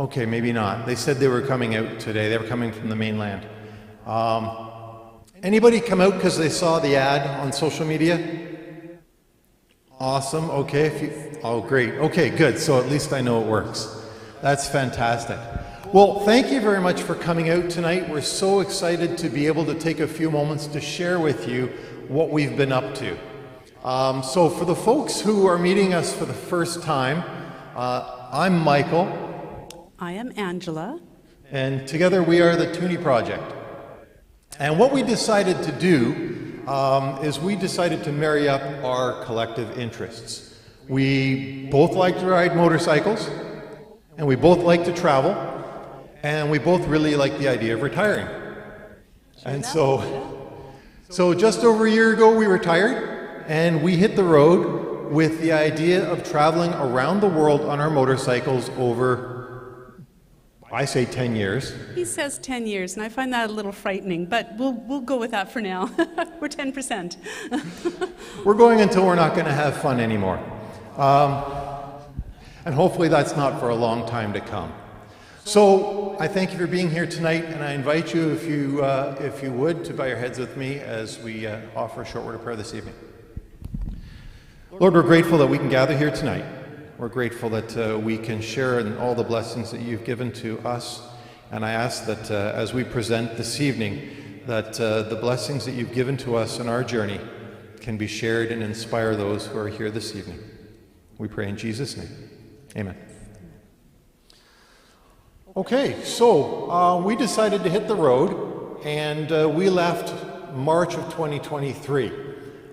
Okay, maybe not. They said they were coming out today. They were coming from the mainland. Anybody come out because they saw the ad on social media? Awesome. Okay. Oh, great. Okay, good. So at least I know it works. That's fantastic. Well, thank you very much for coming out tonight. We're so excited to be able to take a few moments to share with you what we've been up to. So for the folks who are meeting us for the first time, I'm Michael. I am Angela. And together we are the Toonie Project. And what we decided to do is we decided to marry up our collective interests. We both like to ride motorcycles, and we both like to travel, and we both really like the idea of retiring. And so just over a year ago we retired, and we hit the road with the idea of traveling around the world on our motorcycles over, I say 10 years. He says 10 years, and I find that a little frightening, but we'll go with that for now. We're 10%. We're going until we're not going to have fun anymore. And hopefully that's not for a long time to come. So I thank you for being here tonight, and I invite you, if you would, to bow your heads with me as we offer a short word of prayer this evening. Lord, we're grateful that we can gather here tonight. We're grateful that we can share in all the blessings that you've given to us. And I ask that as we present this evening, that the blessings that you've given to us in our journey can be shared and inspire those who are here this evening. We pray in Jesus' name. Amen. Okay, so we decided to hit the road, and we left March of 2023.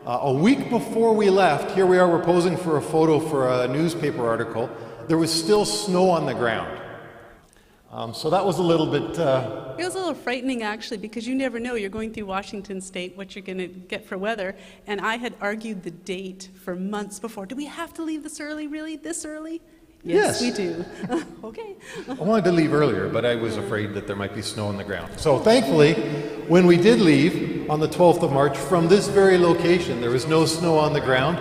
A week before we left, here we are, we're posing for a photo for a newspaper article. There was still snow on the ground. So that was a little bit... It was a little frightening, actually, because you never know. You're going through Washington State, what you're going to get for weather. And I had argued the date for months before. Do we have to leave this early, really? This early? Yes, we do. Okay. I wanted to leave earlier, but I was afraid that there might be snow on the ground. So thankfully, when we did leave on the 12th of March from this very location, there was no snow on the ground.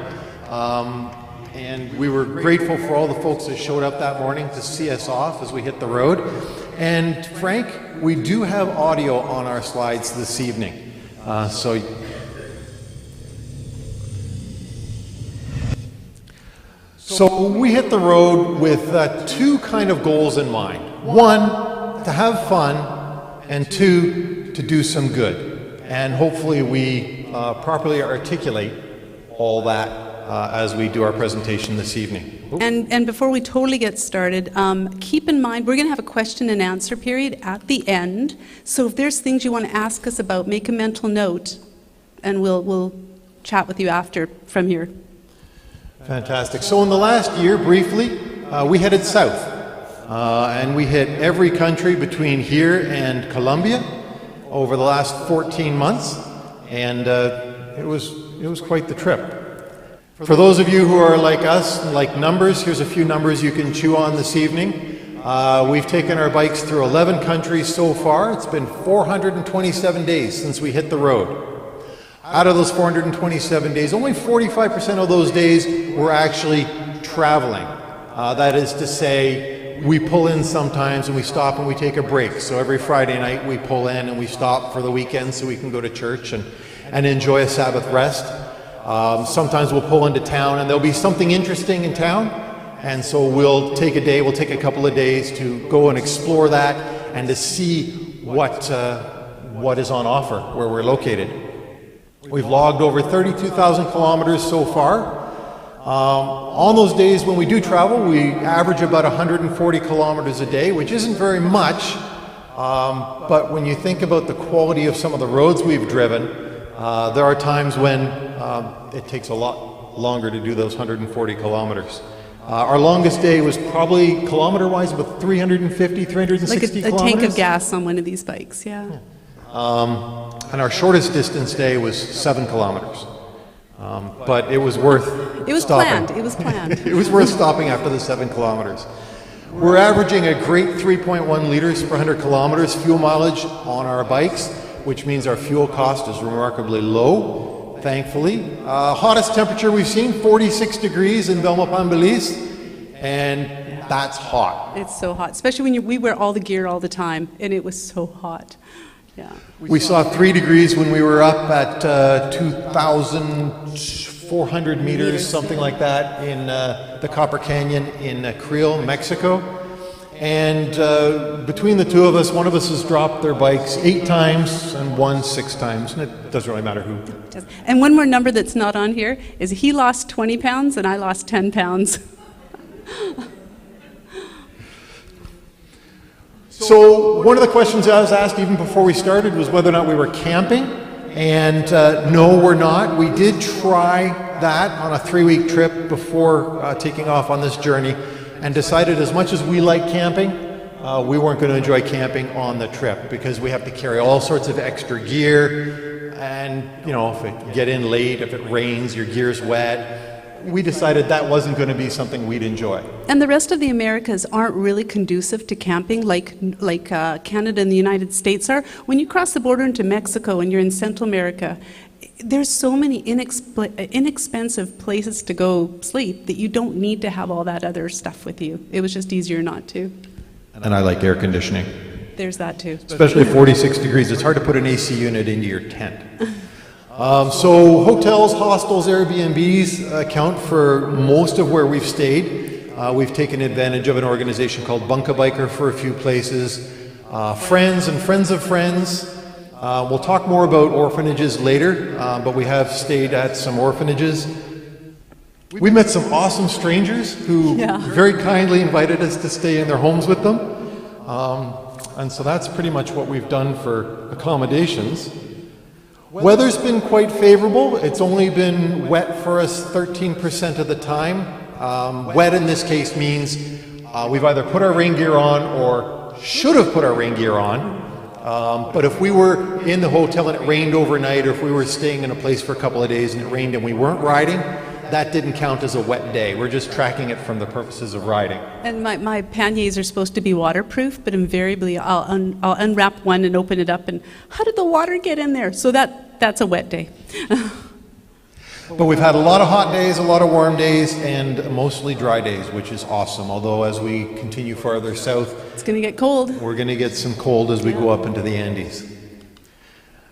And we were grateful for all the folks that showed up that morning to see us off as we hit the road. And Frank, we do have audio on our slides this evening. So we hit the road with two kind of goals in mind. One, to have fun, and two, to do some good. And hopefully we properly articulate all that as we do our presentation this evening. And before we totally get started, keep in mind we're going to have a question and answer period at the end. So if there's things you want to ask us about, make a mental note, and we'll chat with you after from here. Fantastic. So in the last year, briefly, we headed south, and we hit every country between here and Colombia over the last 14 months, and it was quite the trip. For those of you who are like us, like numbers, here's a few numbers you can chew on this evening. We've taken our bikes through 11 countries so far. It's been 427 days since we hit the road. Out of those 427 days, only 45% of those days were actually traveling. That is to say, we pull in sometimes and we stop and we take a break. So every Friday night we pull in and we stop for the weekend so we can go to church and enjoy a Sabbath rest. Sometimes we'll pull into town and there'll be something interesting in town. And so we'll take a couple of days to go and explore that and to see what is on offer where we're located. We've logged over 32,000 kilometers so far. On those days when we do travel, we average about 140 kilometers a day, which isn't very much, but when you think about the quality of some of the roads we've driven, there are times when it takes a lot longer to do those 140 kilometers. Our longest day was probably kilometer-wise about 350, 360 kilometers. Like a tank of gas on one of these bikes, yeah. And our shortest distance day was 7 kilometers. But it was worth It was stopping. planned. It was planned. It was worth stopping after the 7 kilometers. We're averaging a great 3.1 liters per 100 kilometers fuel mileage on our bikes, which means our fuel cost is remarkably low, thankfully. Hottest temperature we've seen, 46 degrees in Belmopan, Belize. and that's hot. It's so hot, especially when we wear all the gear all the time, and it was so hot. Yeah. We saw 3 degrees when we were up at 2,400 meters, something like that, in the Copper Canyon in Greer, Mexico. And between the two of us, one of us has dropped their bikes 8 times and one 6 times, and it doesn't really matter who. And one more number that's not on here is he lost 20 pounds and I lost 10 pounds. So one of the questions I was asked even before we started was whether or not we were camping, and no, we're not. We did try that on a 3-week trip before taking off on this journey, and decided as much as we like camping, we weren't going to enjoy camping on the trip because we have to carry all sorts of extra gear, and you know, if it get in late, if it rains, your gear's wet. We decided that wasn't going to be something we'd enjoy. And the rest of the Americas aren't really conducive to camping like Canada and the United States are. When you cross the border into Mexico and you're in Central America, there's so many inexpensive places to go sleep that you don't need to have all that other stuff with you. It was just easier not to. And I like air conditioning. There's that too. Especially at 46 degrees. It's hard to put an AC unit into your tent. So hotels, hostels, Airbnbs account for most of where we've stayed. We've taken advantage of an organization called Bunkabiker for a few places. Friends and friends of friends. We'll talk more about orphanages later, but we have stayed at some orphanages. We met some awesome strangers who very kindly invited us to stay in their homes with them. And so that's pretty much what we've done for accommodations. Weather's been quite favorable. It's only been wet for us 13% of the time. Wet in this case means we've either put our rain gear on or should have put our rain gear on. But if we were in the hotel and it rained overnight, or if we were staying in a place for a couple of days and it rained and we weren't riding, that didn't count as a wet day. We're just tracking it from the purposes of riding. And my panniers are supposed to be waterproof, but invariably I'll unwrap one and open it up, and how did the water get in there? So that's a wet day. But we've had a lot of hot days, a lot of warm days, and mostly dry days, which is awesome. Although as we continue farther south, it's going to get cold. We're going to get some cold as we go up into the Andes.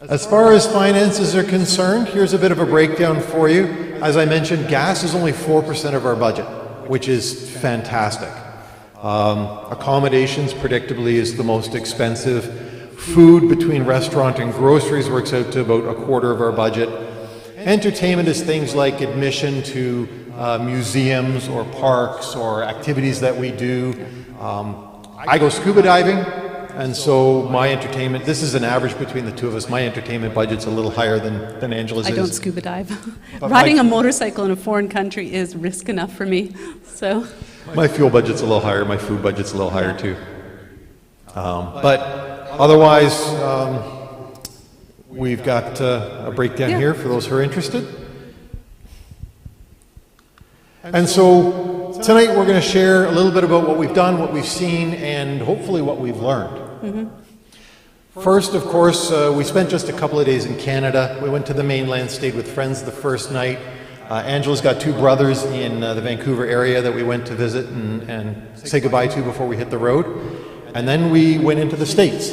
As far as finances are concerned, here's a bit of a breakdown for you. As I mentioned, gas is only 4% of our budget, which is fantastic. Accommodations, predictably, is the most expensive. Food between restaurant and groceries works out to about a quarter of our budget. Entertainment is things like admission to museums or parks or activities that we do. I go scuba diving, and so my entertainment, this is an average between the two of us, my entertainment budget's a little higher than Angela's. I don't scuba dive. Riding a motorcycle in a foreign country is risk enough for me. So my fuel budget's a little higher, my food budget's a little higher too. But otherwise, we've got a breakdown here for those who are interested. And so tonight we're going to share a little bit about what we've done, what we've seen, and hopefully what we've learned. First, of course, we spent just a couple of days in Canada. We went to the mainland, stayed with friends the first night. Angela's got 2 brothers in the Vancouver area that we went to visit and say goodbye to before we hit the road. And then we went into the States.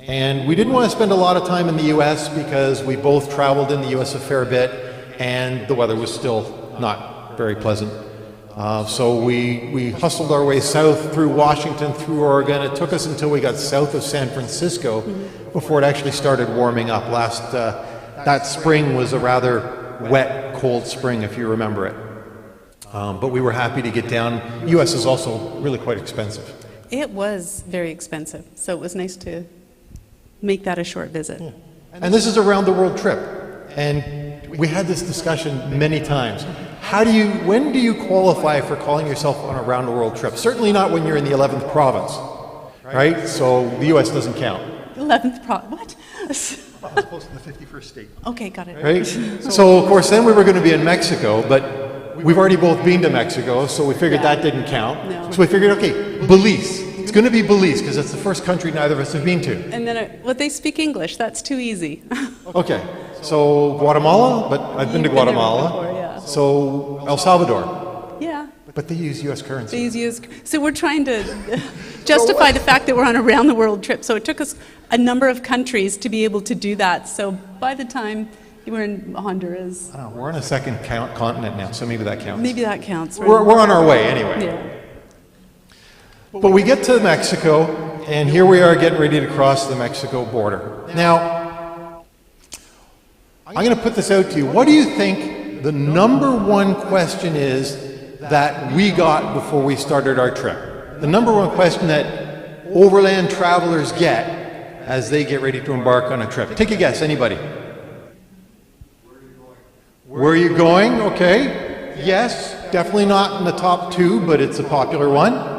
And we didn't want to spend a lot of time in the U.S. because we both traveled in the U.S. a fair bit, and the weather was still not very pleasant. So we hustled our way south through Washington, through Oregon. It took us until we got south of San Francisco before it actually started warming up. That spring was a rather wet, cold spring, if you remember it. But we were happy to get down. U.S. is also really quite expensive. it was very expensive, so it was nice to make that a short visit. Yeah. And this is a round the world trip. And we had this discussion many times. When do you qualify for calling yourself on a round the world trip? Certainly not when you're in the 11th province, right? So the US doesn't count. 11th province, what? Well, as opposed to the 51st state. Okay, got it. Right? So of course then we were going to be in Mexico, but we've already both been to Mexico, so we figured that didn't count. No. So we figured, okay, Belize. It's going to be Belize because it's the first country neither of us have been to. And then, they speak English. That's too easy. Okay, so Guatemala, but I've been to Guatemala. Before, yeah. So El Salvador. Yeah. But they use U.S. currency. So we're trying to justify the fact that we're on a round-the-world trip. So it took us a number of countries to be able to do that. So by the time you were in Honduras... I don't know, we're on a second continent now, so maybe that counts. Maybe that counts. Right? We're on our way anyway. Yeah. But we get to Mexico, and here we are getting ready to cross the Mexico border. Now, I'm going to put this out to you. What do you think the number one question is that we got before we started our trip? The number one question that overland travelers get as they get ready to embark on a trip. Take a guess, anybody? Where are you going? Okay. Yes, definitely not in the top two, but it's a popular one.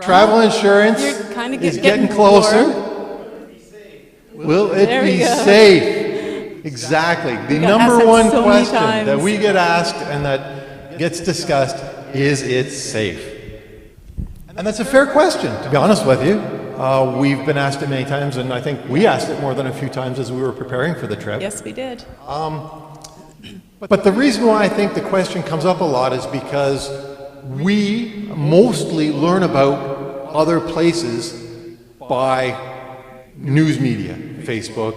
Travel insurance is getting closer. Will it be safe? Exactly. The number one question that we get asked and that gets discussed is it safe? And that's a fair question, to be honest with you. We've been asked it many times, and I think we asked it more than a few times as we were preparing for the trip. Yes, we did. But the reason why I think the question comes up a lot is because we mostly learn about other places by news media, Facebook,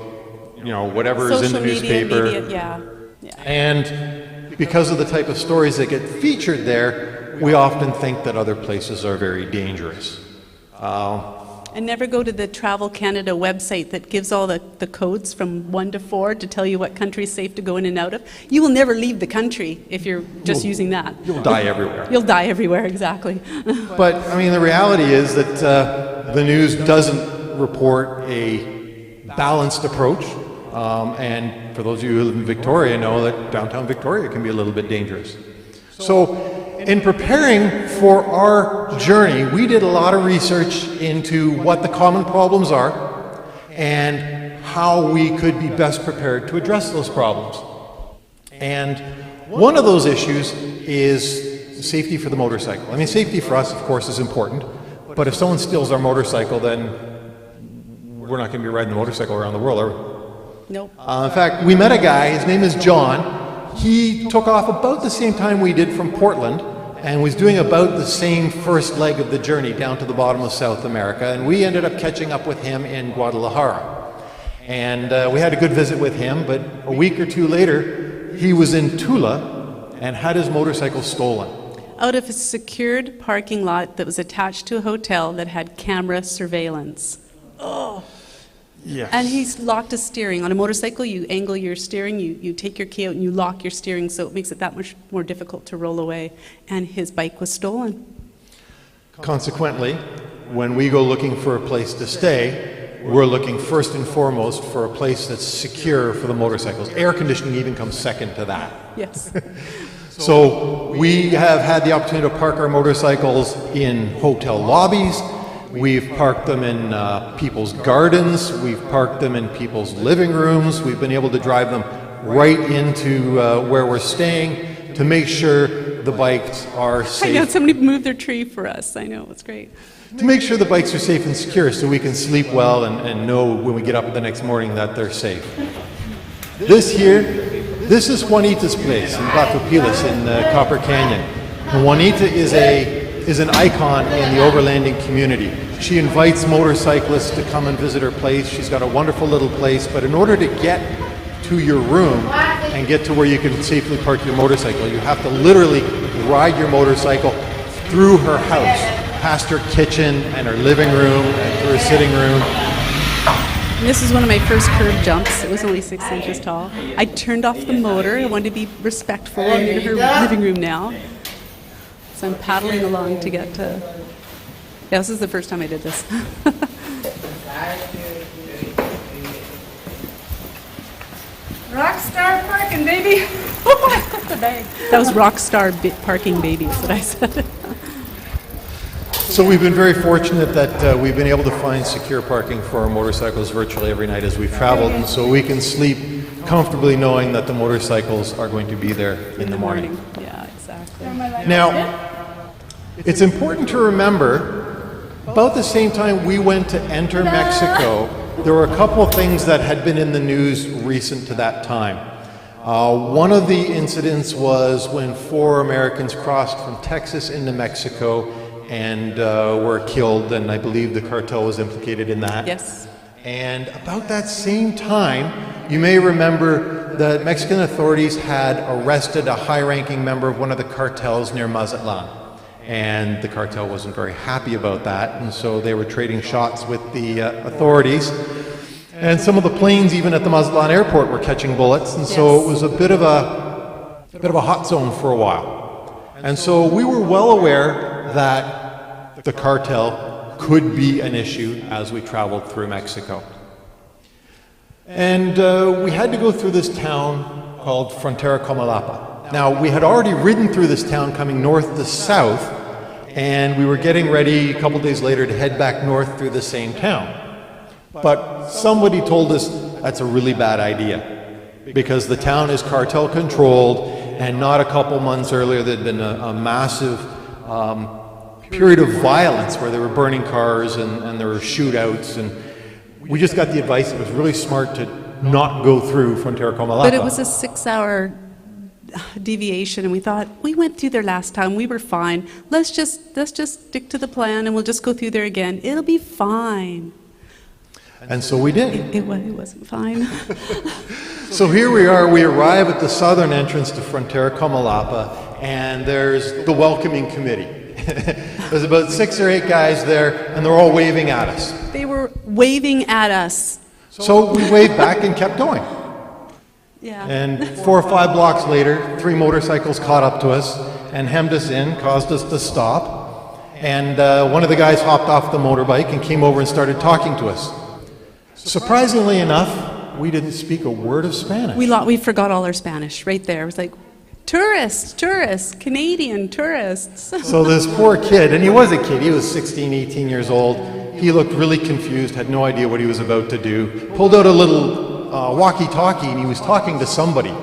whatever is in the newspaper. Media, yeah. And because of the type of stories that get featured there, we often think that other places are very dangerous. And never go to the Travel Canada website that gives all the codes from 1 to 4 to tell you what country is safe to go in and out of. You will never leave the country if you're just using that. You'll die everywhere. You'll die everywhere, exactly. But, I mean, the reality is that the news doesn't report a balanced approach. And for those of you who live in Victoria know that downtown Victoria can be a little bit dangerous. So in preparing for our journey, we did a lot of research into what the common problems are and how we could be best prepared to address those problems. And one of those issues is safety for the motorcycle. I mean, safety for us, of course, is important, but if someone steals our motorcycle, then we're not going to be riding the motorcycle around the world, are we? Nope. In fact, we met a guy, his name is John. He took off about the same time we did from Portland and was doing about the same first leg of the journey down to the bottom of South America, and we ended up catching up with him in Guadalajara. And we had a good visit with him, but a week or two later, he was in Tula and had his motorcycle stolen. Out of a secured parking lot that was attached to a hotel that had camera surveillance. Oh. Yes. And he's locked his steering. On a motorcycle, you angle your steering, you take your key out and you lock your steering, so it makes it that much more difficult to roll away. And his bike was stolen. Consequently, when we go looking for a place to stay, we're looking first and foremost for a place that's secure for the motorcycles. Air conditioning even comes second to that. Yes. So we have had the opportunity to park our motorcycles in hotel lobbies. We've parked them in people's gardens. We've parked them in people's living rooms. We've been able to drive them right into where we're staying to make sure the bikes are safe. I know, somebody moved their tree for us. I know, it's great. To make sure the bikes are safe and secure so we can sleep well and know when we get up the next morning that they're safe. This is Juanita's place in Batopilas in Copper Canyon. And Juanita is an icon in the overlanding community. She invites motorcyclists to come and visit her place. She's got a wonderful little place, but in order to get to your room and get to where you can safely park your motorcycle, you have to literally ride your motorcycle through her house, past her kitchen and her living room and through her sitting room. And this is one of my first curb jumps. It was only 6 inches tall. I turned off the motor. I wanted to be respectful. I'm in her living room now. So I'm paddling along to get to... Yeah, this is the first time I did this. Rockstar parking, baby! Oh, I put the bag. That was rockstar parking, baby, is what I said. So we've been very fortunate that we've been able to find secure parking for our motorcycles virtually every night as we've traveled, and so we can sleep comfortably knowing that the motorcycles are going to be there in the morning. Yeah, exactly. Now, it's important to remember, about the same time we went to enter Mexico, there were a couple things that had been in the news recent to that time. One of the incidents was when 4 Americans crossed from Texas into Mexico and were killed, and I believe the cartel was implicated in that. Yes. And about that same time, you may remember the Mexican authorities had arrested a high-ranking member of one of the cartels near Mazatlan. And the cartel wasn't very happy about that, and so they were trading shots with the authorities. And some of the planes, even at the Mazatlan airport, were catching bullets, and so it was a bit of a hot zone for a while. And so we were well aware that the cartel could be an issue as we traveled through Mexico. And we had to go through this town called Frontera Comalapa. Now, we had already ridden through this town coming north to south, and we were getting ready a couple days later to head back north through the same town. But somebody told us that's a really bad idea because the town is cartel controlled, and not a couple months earlier there'd been a massive period of violence where they were burning cars and there were shootouts, and we just got the advice it was really smart to not go through Frontera Comalapa. But it was a 6-hour deviation, and we thought, we went through there last time, we were fine. Let's just stick to the plan, and we'll just go through there again. It'll be fine. And so we did. It wasn't fine. So here we are, we arrive at the southern entrance to Frontera Comalapa, and there's the welcoming committee. There's about 6 or 8 guys there, and they're all waving at us. They were waving at us. So we waved back and kept going. Yeah. And 4 or 5 blocks later, 3 motorcycles caught up to us and hemmed us in, caused us to stop. And one of the guys hopped off the motorbike and came over and started talking to us. Surprisingly enough, we didn't speak a word of Spanish. We forgot all our Spanish right there. It was like, tourists, Canadian tourists. So this poor kid, and he was a kid, he was 16, 18 years old. He looked really confused, had no idea what he was about to do. Pulled out a little walkie-talkie, and he was talking to somebody.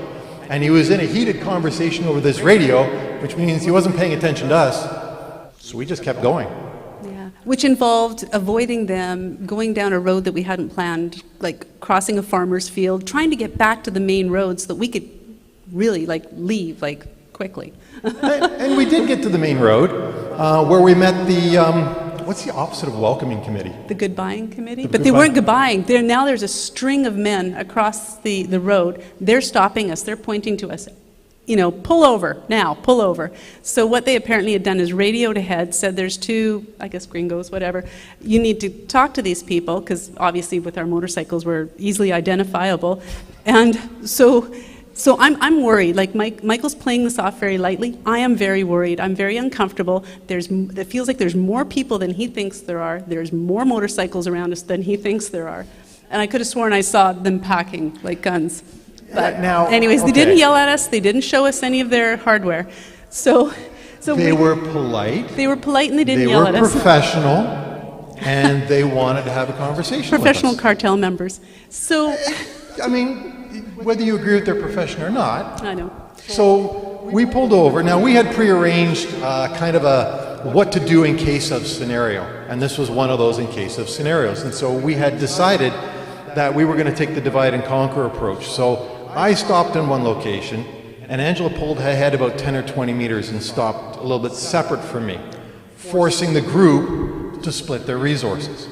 And he was in a heated conversation over this radio, which means he wasn't paying attention to us. So we just kept going. Yeah, which involved avoiding them, going down a road that we hadn't planned, like crossing a farmer's field, trying to get back to the main road so that we could really leave quickly. And we did get to the main road, where we met the, what's the opposite of welcoming committee? The goodbying committee? But they weren't goodbying. Now there's a string of men across the road. They're stopping us. They're pointing to us. Pull over now, pull over. So what they apparently had done is radioed ahead, said there's 2, I guess gringos, whatever. You need to talk to these people, because obviously with our motorcycles we're easily identifiable. And so I'm worried. Michael's playing this off very lightly. I am very worried. I'm very uncomfortable. It feels like there's more people than he thinks there are. There's more motorcycles around us than he thinks there are. And I could have sworn I saw them packing like guns. But anyways, they didn't yell at us. They didn't show us any of their hardware. So they were polite. They were polite, and they didn't yell at us. They were professional, and they wanted to have a conversation with us. Professional cartel members. So, I mean, whether you agree with their profession or not. I know. So we pulled over. Now, we had prearranged kind of a what to do in case of scenario, and this was one of those in case of scenarios. And so we had decided that we were going to take the divide and conquer approach. So I stopped in one location, and Angela pulled ahead about 10 or 20 meters and stopped a little bit separate from me, forcing the group to split their resources.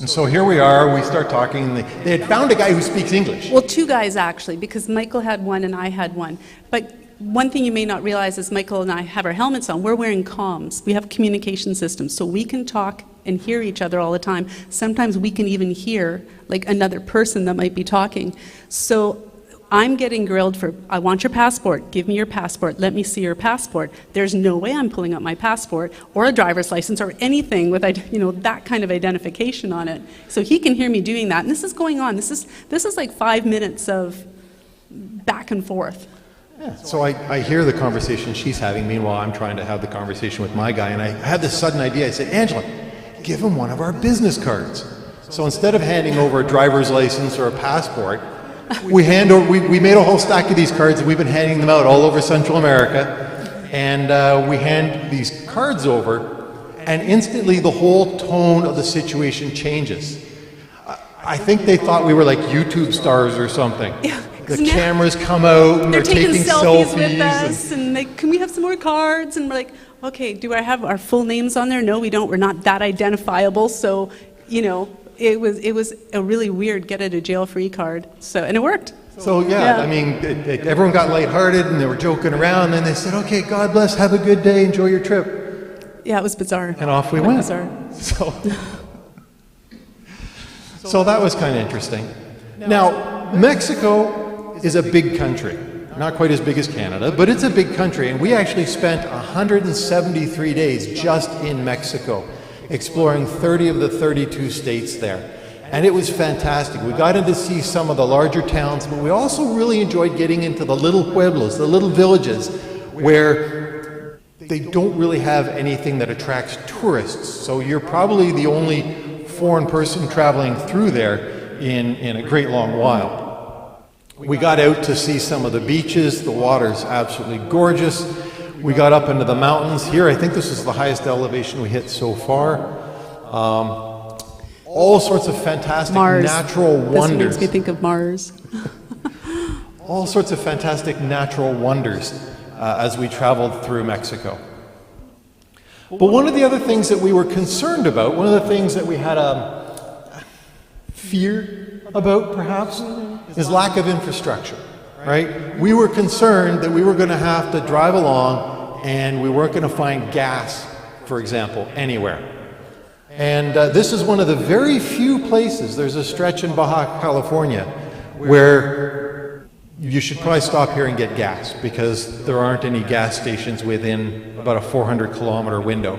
And so here we are, we start talking, and they had found a guy who speaks English. Well, 2 guys actually, because Michael had one and I had one. But one thing you may not realize is Michael and I have our helmets on. We're wearing comms. We have communication systems, so we can talk and hear each other all the time. Sometimes we can even hear another person that might be talking. So I'm getting grilled for, I want your passport. Give me your passport. Let me see your passport. There's no way I'm pulling up my passport or a driver's license or anything with that kind of identification on it. So he can hear me doing that. And this is going on. This is like 5 minutes of back and forth. Yeah. So I hear the conversation she's having. Meanwhile, I'm trying to have the conversation with my guy. And I had this sudden idea. I said, Angela, give him one of our business cards. So instead of handing over a driver's license or a passport, we made a whole stack of these cards, and we've been handing them out all over Central America. And we hand these cards over, and instantly the whole tone of the situation changes. I think they thought we were like YouTube stars or something. the cameras come out and They're they're taking taking selfies selfies. with us, and can we have some more cards? And we're like, okay, do I have our full names on there? No, we don't. We're not that identifiable. So, it was a really weird get out of jail free card. So, and it worked. So yeah, I mean, everyone got lighthearted and they were joking around, and they said, "Okay, God bless, have a good day, enjoy your trip." Yeah, it was bizarre. And off we went. Bizarre. So that was kind of interesting. Now, Mexico is a big country. Not quite as big as Canada, but it's a big country. And we actually spent 173 days just in Mexico, exploring 30 of the 32 states there. And it was fantastic. We got in to see some of the larger towns, but we also really enjoyed getting into the little pueblos, the little villages, where they don't really have anything that attracts tourists. So you're probably the only foreign person traveling through there in a great long while. We got out to see some of the beaches. The water's absolutely gorgeous. We got up into the mountains. Here, I think this is the highest elevation we hit so far. All sorts of fantastic natural wonders. This makes me think of Mars. All sorts of fantastic natural wonders as we traveled through Mexico. But one of the other things that we were concerned about, one of the things that we had a fear about perhaps, is lack of infrastructure, right? We were concerned that we were going to have to drive along and we weren't going to find gas, for example, anywhere. And this is one of the very few places, there's a stretch in Baja California, where you should probably stop here and get gas, because there aren't any gas stations within about a 400-kilometer window.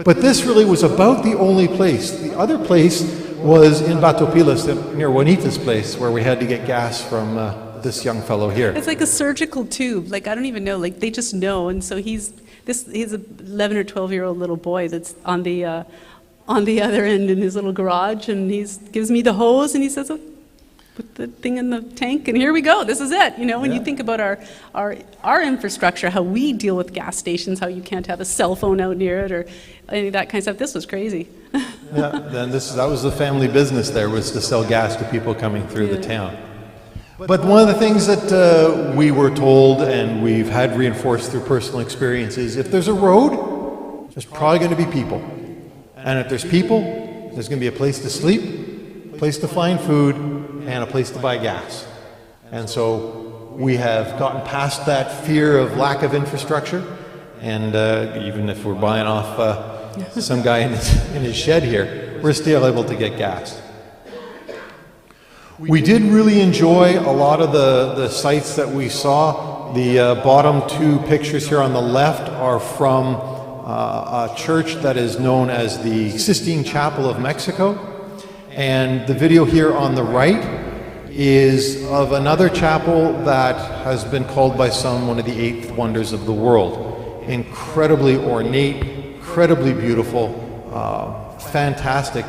But this really was about the only place. The other place was in Batopilas, near Juanita's place, where we had to get gas from this young fellow here. It's like a surgical tube. Like, I don't even know. Like, they just know. And so he's an 11 or 12-year-old little boy that's on the other end in his little garage, and he gives me the hose, and he says, "Oh, put the thing in the tank, and here we go. This is it." When you think about our infrastructure, how we deal with gas stations, how you can't have a cell phone out near it or any of that kind of stuff. This was crazy. Yeah, then that was the family business there, was to sell gas to people coming through the town. But one of the things that we were told, and we've had reinforced through personal experience, is if there's a road, there's probably going to be people. And if there's people, there's going to be a place to sleep, a place to find food, and a place to buy gas. And so we have gotten past that fear of lack of infrastructure, and even if we're buying off some guy in his shed here, we're still able to get gas. We did really enjoy a lot of the sites that we saw. The bottom two pictures here on the left are from a church that is known as the Sistine Chapel of Mexico. And the video here on the right is of another chapel that has been called by some one of the 8th wonders of the world. Incredibly ornate, incredibly beautiful, fantastic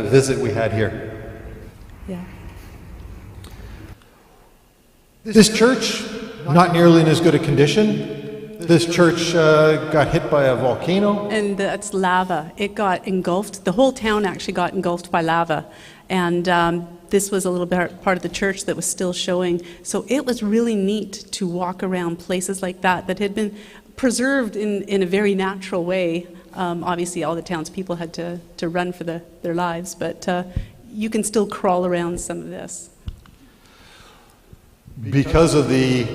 visit we had here. Yeah. This church, not nearly in as good a condition. This church got hit by a volcano. And that's lava. It got engulfed. The whole town actually got engulfed by lava. And this was a little bit part of the church that was still showing. So it was really neat to walk around places like that had been preserved in a very natural way. Obviously, all the townspeople had to run for their lives, but you can still crawl around some of this. Because of the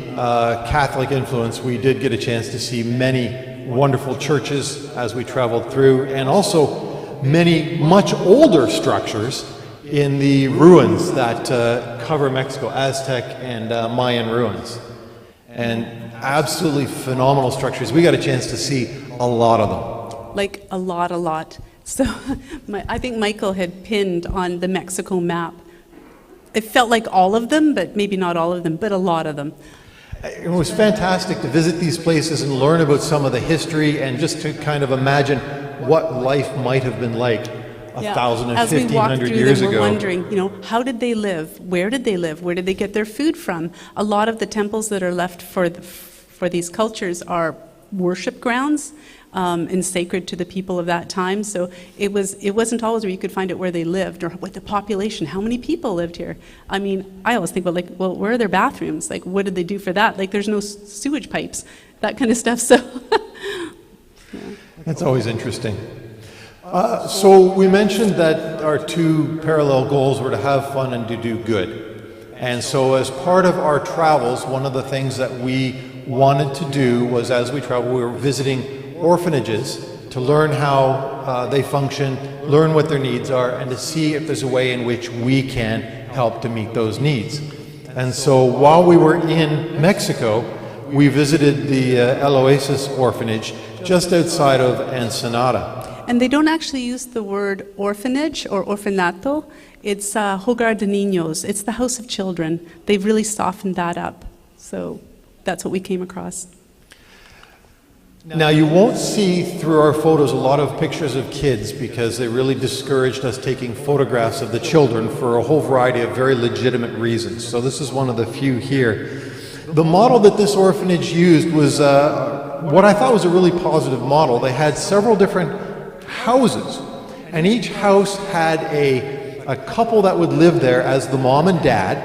Catholic influence, we did get a chance to see many wonderful churches as we traveled through, and also many much older structures in the ruins that cover Mexico, Aztec and Mayan ruins. And absolutely phenomenal structures. We got a chance to see a lot of them. Like a lot. So I think Michael had pinned on the Mexico map. It felt like all of them, but maybe not all of them, but a lot of them. It was fantastic to visit these places and learn about some of the history, and just to kind of imagine what life might have been like 1,000 and 1,500 years ago. We're wondering, how did they live? Where did they live? Where did they get their food from? A lot of the temples that are left for these cultures are worship grounds. and sacred to the people of that time. So it wasn't always where you could find it where they lived or what the population, how many people lived here. I mean, I always think about, like, well, where are their bathrooms? Like, what did they do for that? Like, there's no sewage pipes, that kind of stuff. So yeah. That's always interesting. So we mentioned that our two parallel goals were to have fun and to do good. And so as part of our travels, one of the things that we wanted to do was, as we travel, we were visiting orphanages to learn how they function, learn what their needs are, and to see if there's a way in which we can help to meet those needs. And so while we were in Mexico, we visited the El Oasis orphanage just outside of Ensenada. And they don't actually use the word orphanage or orfanato. It's Hogar de Niños. It's the house of children. They've really softened that up. So that's what we came across. Now, you won't see through our photos a lot of pictures of kids because they really discouraged us taking photographs of the children for a whole variety of very legitimate reasons. So this is one of the few here. The model that this orphanage used was what I thought was a really positive model. They had several different houses, and each house had a couple that would live there as the mom and dad.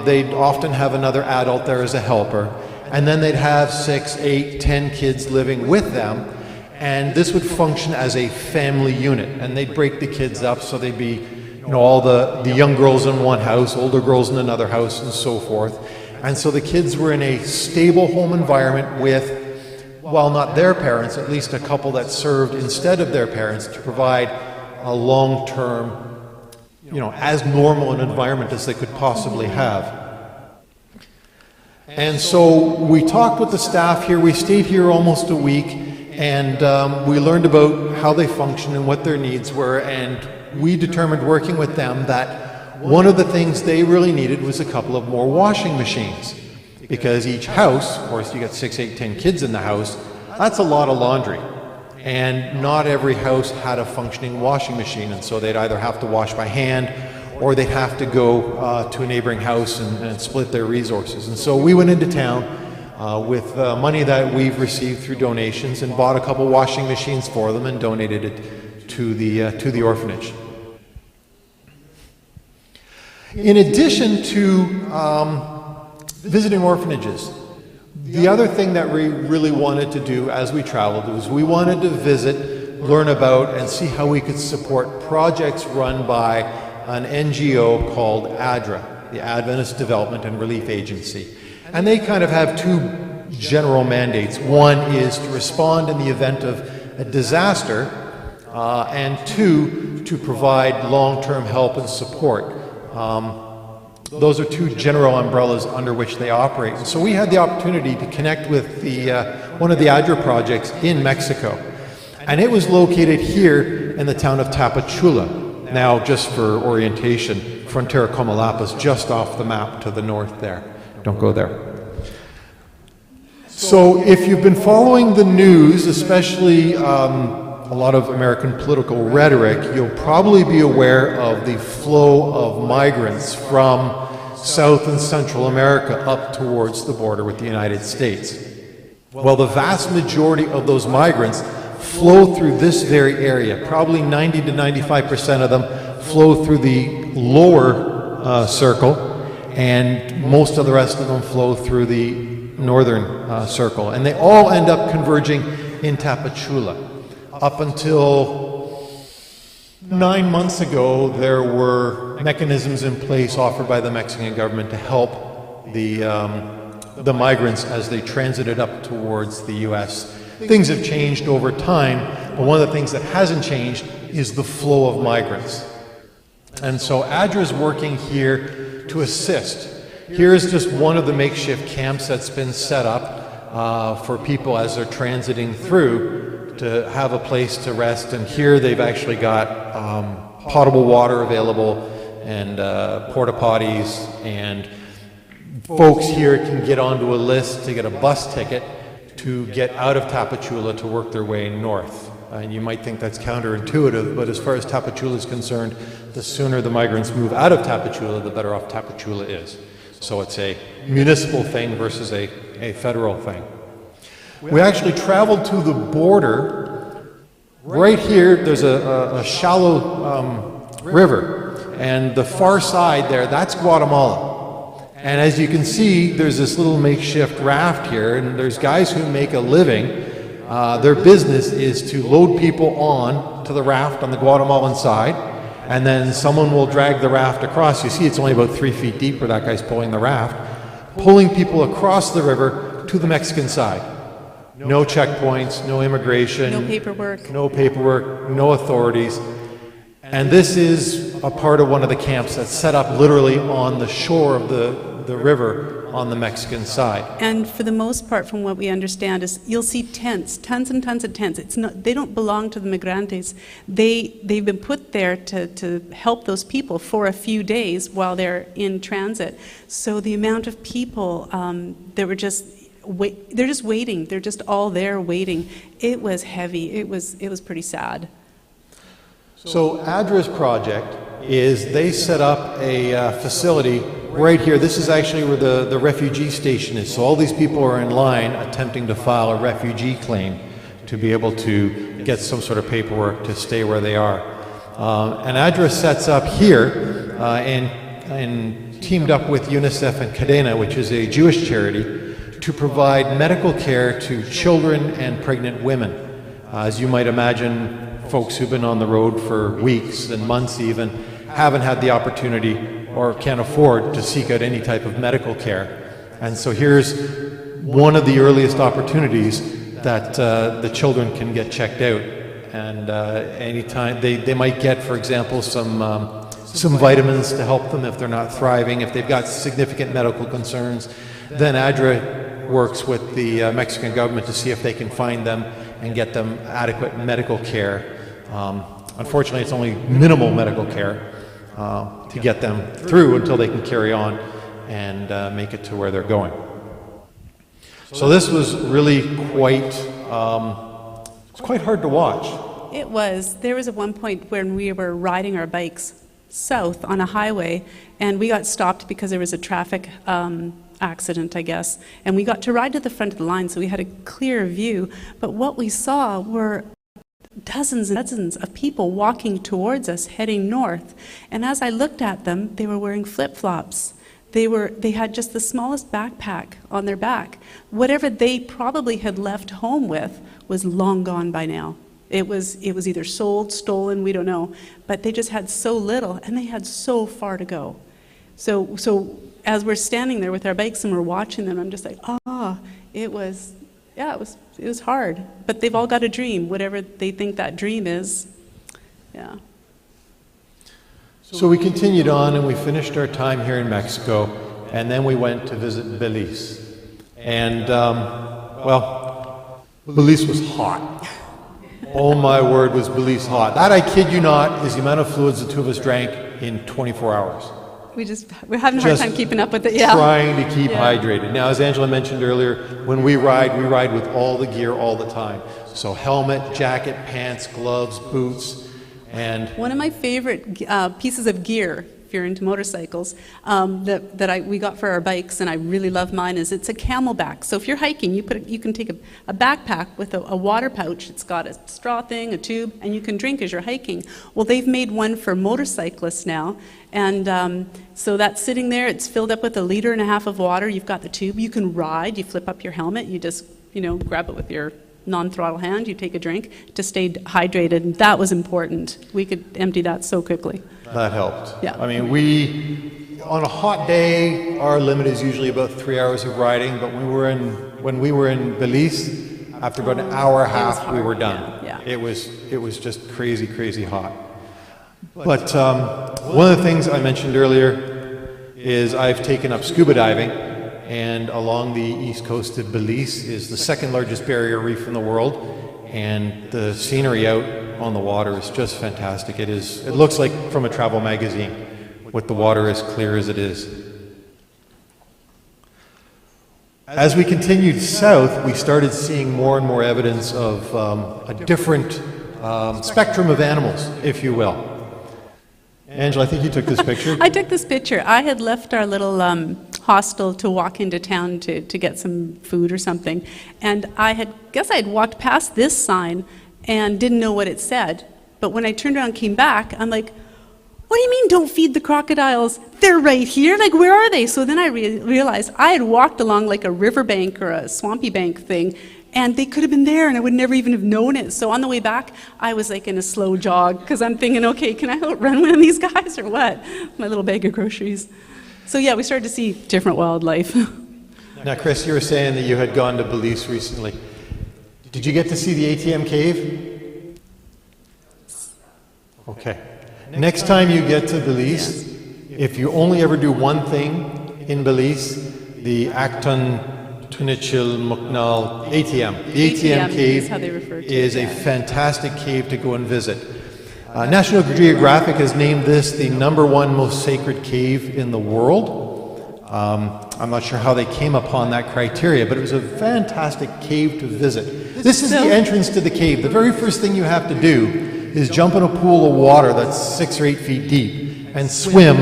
They'd often have another adult there as a helper. And then they'd have 6, 8, 10 kids living with them, and this would function as a family unit. And they'd break the kids up so they'd be, all the young girls in one house, older girls in another house, and so forth. And so the kids were in a stable home environment with, while not their parents, at least a couple that served instead of their parents to provide a long-term, as normal an environment as they could possibly have. And so we talked with the staff here. We stayed here almost a week, and we learned about how they function and what their needs were, and we determined, working with them, that one of the things they really needed was a couple of more washing machines, because each house, of course you got 6, 8, 10 kids in the house, that's a lot of laundry, and not every house had a functioning washing machine, and so they'd either have to wash by hand or they'd have to go to a neighboring house and split their resources. And so we went into town with money that we've received through donations and bought a couple washing machines for them and donated it to the orphanage. In addition to visiting orphanages, the other thing that we really wanted to do as we traveled was we wanted to visit, learn about, and see how we could support projects run by an NGO called ADRA, the Adventist Development and Relief Agency. And they kind of have two general mandates. One is to respond in the event of a disaster, and two, to provide long-term help and support. Those are two general umbrellas under which they operate. And so we had the opportunity to connect with one of the ADRA projects in Mexico. And it was located here in the town of Tapachula. Now, just for orientation, Frontera Comalapa just off the map to the north there. Don't go there. So if you've been following the news, especially a lot of American political rhetoric, you'll probably be aware of the flow of migrants from South and Central America up towards the border with the United States. Well, the vast majority of those migrants flow through this very area. Probably 90 to 95% of them flow through the lower circle, and most of the rest of them flow through the northern circle. And they all end up converging in Tapachula. Up until 9 months ago, there were mechanisms in place offered by the Mexican government to help the migrants as they transited up towards the U.S. Things have changed over time, but one of the things that hasn't changed is the flow of migrants. And so ADRA is working here to assist. Here's just one of the makeshift camps that's been set up for people as they're transiting through to have a place to rest. And here they've actually got potable water available and porta potties, and folks here can get onto a list to get a bus ticket to get out of Tapachula to work their way north. And you might think that's counterintuitive, but as far as Tapachula is concerned, the sooner the migrants move out of Tapachula, the better off Tapachula is. So it's a municipal thing versus a federal thing. We actually traveled to the border. Right here, there's a shallow river, and the far side there, that's Guatemala. And as you can see, there's this little makeshift raft here, and there's guys who make a living. Their business is to load people on to the raft on the Guatemalan side, and then someone will drag the raft across. You see it's only about 3 feet deep where that guy's pulling the raft, pulling people across the river to the Mexican side. No checkpoints, no immigration. No paperwork. No paperwork, no authorities. And this is a part of one of the camps that's set up literally on the shore of the river on the Mexican side. And for the most part, from what we understand, is you'll see tents, tons and tons of tents. It's not, they don't belong to the migrantes. They've been put there to help those people for a few days while they're in transit. So the amount of people that were just they're just waiting. They're just all there waiting. It was heavy. It was pretty sad. So ADRA's project is they set up a facility right here. This is actually where the refugee station is. So all these people are in line attempting to file a refugee claim to be able to get some sort of paperwork to stay where they are. And ADRA sets up here and teamed up with UNICEF and Cadena, which is a Jewish charity, to provide medical care to children and pregnant women. As you might imagine, folks who've been on the road for weeks and months even haven't had the opportunity or can't afford to seek out any type of medical care. And so here's one of the earliest opportunities that the children can get checked out. And anytime they might get, for example, some vitamins to help them if they're not thriving, if they've got significant medical concerns. Then ADRA works with the Mexican government to see if they can find them and get them adequate medical care. Unfortunately, it's only minimal medical care to get them through until they can carry on and make it to where they're going. So this was really quite hard to watch. It was. There was at one point when we were riding our bikes south on a highway, and we got stopped because there was a traffic accident, I guess, and we got to ride to the front of the line, so we had a clear view. But what we saw were dozens and dozens of people walking towards us, heading north. And as I looked at them, they were wearing flip-flops. They had just the smallest backpack on their back. Whatever they probably had left home with was long gone by now. It was either sold, stolen, we don't know. But they just had so little, and they had so far to go. So as we're standing there with our bikes and we're watching them, I'm just like, it was hard. But they've all got a dream, whatever they think that dream is. Yeah. So we continued on and we finished our time here in Mexico, and then we went to visit Belize. And, Belize was hot. Oh my word, was Belize hot. That, I kid you not, is the amount of fluids the two of us drank in 24 hours. We're having a hard time keeping up with it, yeah. Trying to keep hydrated. Now, as Angela mentioned earlier, when we ride with all the gear all the time. So helmet, jacket, pants, gloves, boots, and... One of my favorite pieces of gear, if you're into motorcycles, we got for our bikes, and I really love mine, is it's a camelback. So if you're hiking, you can take a backpack with a water pouch. It's got a straw thing, a tube, and you can drink as you're hiking. Well, they've made one for motorcyclists now, and so that's sitting there. It's filled up with 1.5 liters of water. You've got the tube. You can ride. You flip up your helmet. You just, grab it with your non-throttle hand. You take a drink to stay hydrated, and that was important. We could empty that so quickly. That helped. Yeah. I mean, on a hot day, our limit is usually about 3 hours of riding, but when we were in Belize, after about an hour and a half, we were done. Yeah. It was just crazy, crazy hot. But one of the things I mentioned earlier is I've taken up scuba diving, and along the east coast of Belize is the second largest barrier reef in the world, and the scenery out on the water is just fantastic. It looks like from a travel magazine, with the water as clear as it is. As we continued south, we started seeing more and more evidence of a different spectrum of animals, if you will. Angela, I think you took this picture. I took this picture. I had left our little hostel to walk into town to get some food or something. And I had walked past this sign and didn't know what it said. But when I turned around and came back, I'm like, what do you mean don't feed the crocodiles? They're right here. Like, where are they? So then I realized I had walked along like a riverbank or a swampy bank thing, and they could have been there, and I would never even have known it. So on the way back, I was like in a slow jog, because I'm thinking, okay, can I outrun one of these guys or what? My little bag of groceries. So yeah, we started to see different wildlife. Now, Chris, you were saying that you had gone to Belize recently. Did you get to see the ATM cave? Okay. Next time you get to Belize, if you only ever do one thing in Belize, the Acton Tunichil Muknal ATM. The ATM cave is a fantastic cave to go and visit. National Geographic has named this the #1 most sacred cave in the world. I'm not sure how they came upon that criteria, but it was a fantastic cave to visit. This is the entrance to the cave. The very first thing you have to do is jump in a pool of water that's 6 or 8 feet deep and swim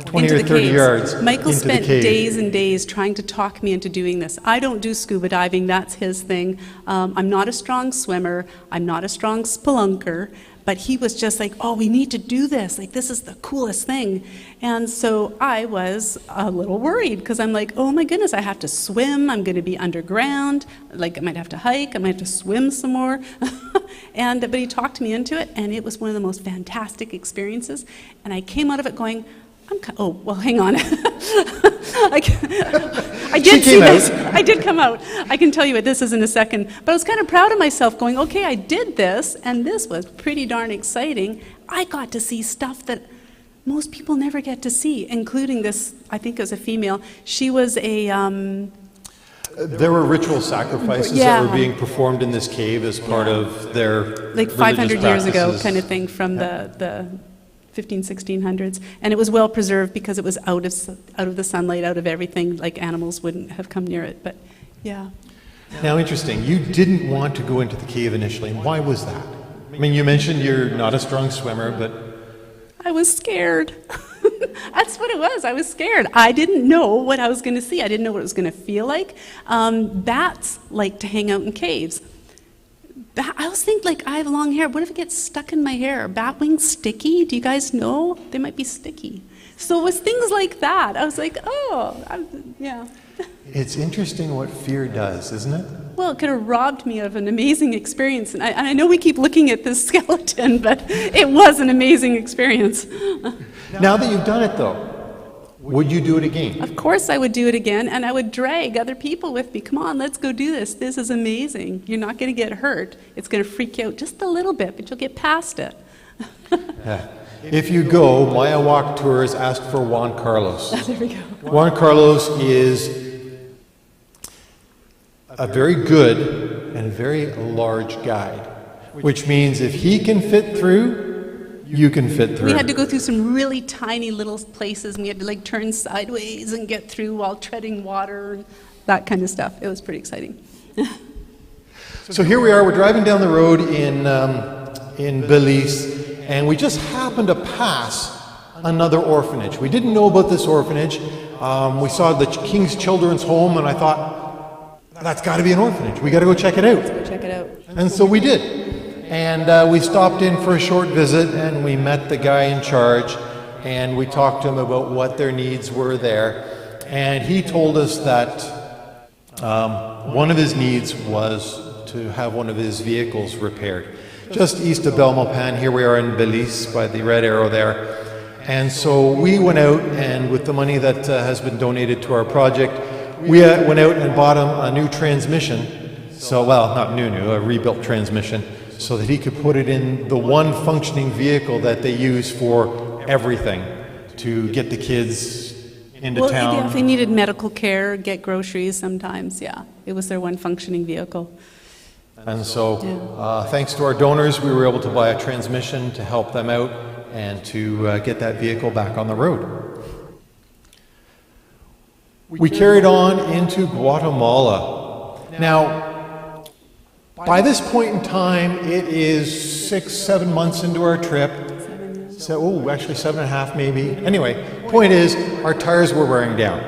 20 or 30 yards Michael into spent the cave. days and days trying to talk me into doing this. I don't do scuba diving, that's his thing. I'm not a strong swimmer, I'm not a strong spelunker, but he was just like, oh, we need to do this, like this is the coolest thing. And so I was a little worried, because I'm like, oh my goodness, I have to swim, I'm going to be underground, like I might have to hike, I might have to swim some more. But he talked me into it, and it was one of the most fantastic experiences. And I came out of it going, oh, well, hang on. I did see this. I did come out. I can tell you what this is in a second. But I was kind of proud of myself going, okay, I did this, and this was pretty darn exciting. I got to see stuff that most people never get to see, including this, I think it was a female. She was a... there were ritual sacrifices that were being performed in this cave as part of their like 500 years ago practices. kind of thing from the 1600s, and it was well preserved because it was out of the sunlight, out of everything, like animals wouldn't have come near it, but yeah. Now, interesting, you didn't want to go into the cave initially. Why was that? I mean, you mentioned you're not a strong swimmer, but... I was scared. That's what it was. I was scared. I didn't know what I was going to see. I didn't know what it was going to feel like. Bats like to hang out in caves. I always think, like, I have long hair. What if it gets stuck in my hair? Are bat wings sticky? Do you guys know? They might be sticky. So it was things like that. I was like, yeah. It's interesting what fear does, isn't it? Well, it could have robbed me of an amazing experience. And I know we keep looking at this skeleton, but it was an amazing experience. Now that you've done it, though, would you do it again? Of course I would do it again, and I would drag other people with me. Come on, let's go do this. This is amazing. You're not going to get hurt. It's going to freak you out just a little bit, but you'll get past it. If you go, Maya Walk Tours ask for Juan Carlos. There we go. Juan Carlos is a very good and very large guide, which means if he can fit through, you can fit through. We had to go through some really tiny little places, and we had to like turn sideways and get through while treading water and that kind of stuff. It was pretty exciting. So here we are, we're driving down the road in Belize, and we just happened to pass another orphanage. We didn't know about this orphanage. We saw the King's Children's Home, and I thought, that's got to be an orphanage. We got to go check it out. Let's go check it out. And so we did. And we stopped in for a short visit, and we met the guy in charge, and we talked to him about what their needs were there. And he told us that one of his needs was to have one of his vehicles repaired. Just east of Belmopan, here we are in Belize by the red arrow there. And so we went out, and with the money that has been donated to our project, we went out and bought him a new transmission. So, well, not new, a rebuilt transmission, so that he could put it in the one functioning vehicle that they use for everything to get the kids into town. Well, if they needed medical care, get groceries sometimes, yeah. It was their one functioning vehicle. And so, thanks to our donors, we were able to buy a transmission to help them out and to get that vehicle back on the road. We carried on into Guatemala. Now, by this point in time, it is 6-7 months into our trip. So, actually 7.5 maybe. Anyway, point is, our tires were wearing down.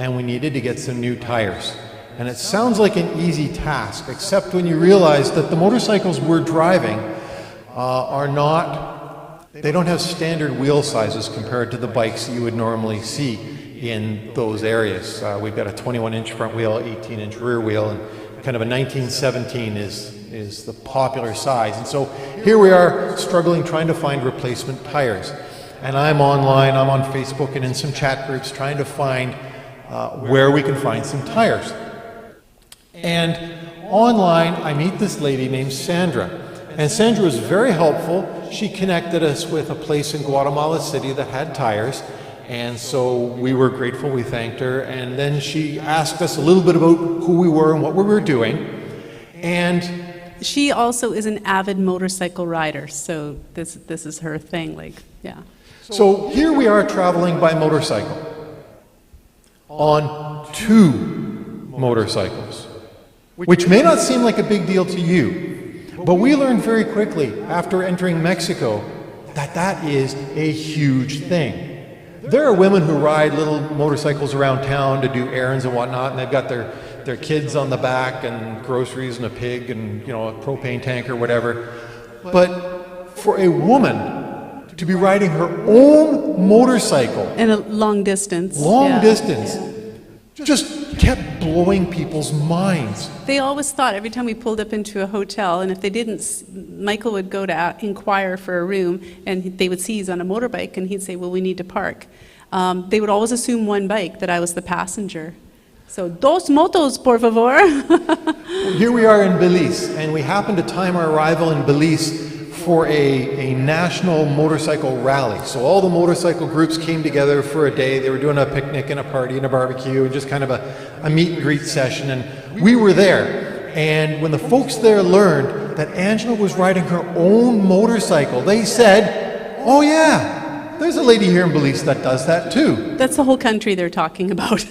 and we needed to get some new tires. And it sounds like an easy task, except when you realize that the motorcycles we're driving they don't have standard wheel sizes compared to the bikes that you would normally see in those areas. We've got a 21-inch front wheel, 18-inch rear wheel, and kind of a 1917 is the popular size. And so here we are struggling trying to find replacement tires. And I'm online, I'm on Facebook and in some chat groups trying to find where we can find some tires. And online I meet this lady named Sandra. And Sandra was very helpful. She connected us with a place in Guatemala City that had tires. And so we were grateful, we thanked her. And then she asked us a little bit about who we were and what we were doing. And she also is an avid motorcycle rider, so this is her thing, like, yeah. So here we are traveling by motorcycle on 2 motorcycles, which may not seem like a big deal to you, but we learned very quickly after entering Mexico that that is a huge thing. There are women who ride little motorcycles around town to do errands and whatnot, and they've got their kids on the back and groceries and a pig and, you know, a propane tank or whatever. But for a woman to be riding her own motorcycle and a long distance, just kept blowing people's minds. They always thought every time we pulled up into a hotel, and if they didn't, Michael would go to inquire for a room, and they would see he's on a motorbike, and he'd say, well, we need to park. They would always assume one bike, that I was the passenger. So, dos motos, por favor. Here we are in Belize, and we happened to time our arrival in Belize for a national motorcycle rally. So all the motorcycle groups came together for a day. They were doing a picnic and a party and a barbecue and just kind of a meet and greet session. And we were there. And when the folks there learned that Angela was riding her own motorcycle, they said, oh yeah, there's a lady here in Belize that does that too. That's the whole country they're talking about.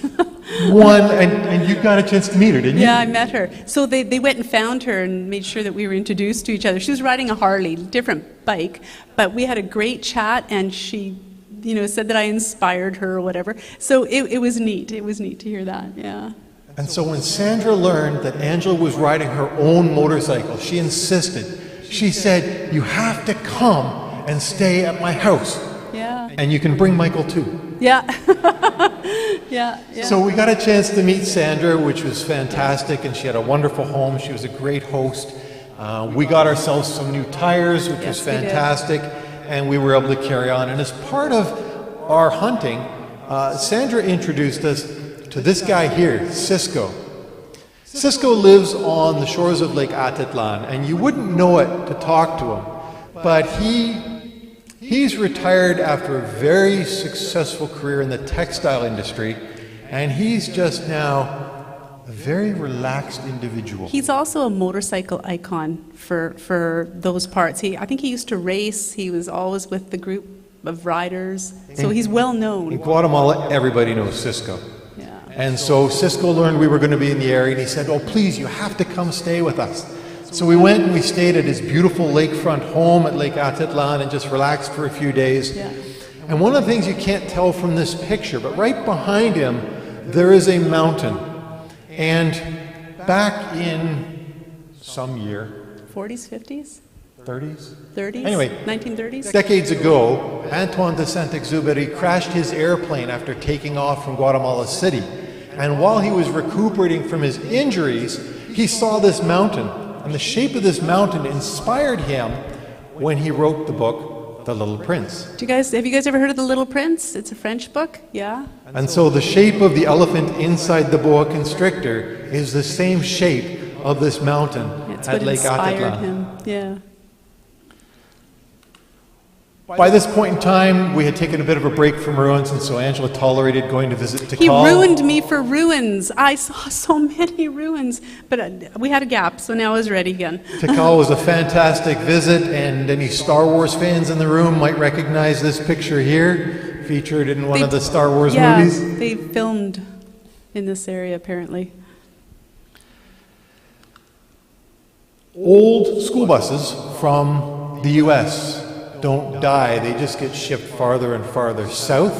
And you got a chance to meet her, didn't you? Yeah, I met her. So they went and found her and made sure that we were introduced to each other. She was riding a Harley, different bike, but we had a great chat, and she, you know, said that I inspired her or whatever. So it was neat. It was neat to hear that, yeah. And so when Sandra learned that Angela was riding her own motorcycle, she insisted. She said, you have to come and stay at my house. Yeah. And you can bring Michael too. Yeah. Yeah. So we got a chance to meet Sandra, which was fantastic, and she had a wonderful home. She was a great host. We got ourselves some new tires, which was fantastic, and we were able to carry on. And as part of our hunting, Sandra introduced us to this guy here, Cisco. Cisco lives on the shores of Lake Atitlan, and you wouldn't know it to talk to him, but he's retired after a very successful career in the textile industry, and he's just now a very relaxed individual. He's also a motorcycle icon for those parts. I think he used to race. He was always with the group of riders, so he's well known. In Guatemala, everybody knows Cisco. Yeah. And so Cisco learned we were going to be in the area, and he said, oh, please, you have to come stay with us. So we went and we stayed at his beautiful lakefront home at Lake Atitlan and just relaxed for a few days. Yeah. And one of the things you can't tell from this picture, but right behind him, there is a mountain. And back in some year, 40s, 50s? 30s? 30s? Anyway, 1930s? Decades ago, Antoine de Saint-Exupéry crashed his airplane after taking off from Guatemala City. And while he was recuperating from his injuries, he saw this mountain. And the shape of this mountain inspired him when he wrote the book, The Little Prince. Have you guys ever heard of The Little Prince? It's a French book, yeah? And so the shape of the elephant inside the boa constrictor is the same shape of this mountain at Lake Atitlan. Him, yeah. By this point in time, we had taken a bit of a break from ruins, and so Angela tolerated going to visit Tikal. He ruined me for ruins. I saw so many ruins, but we had a gap, so now I was ready again. Tikal was a fantastic visit, and any Star Wars fans in the room might recognize this picture here, featured in one of the Star Wars movies. Yeah, they filmed in this area, apparently. Old school buses from the U.S. don't die, they just get shipped farther and farther south,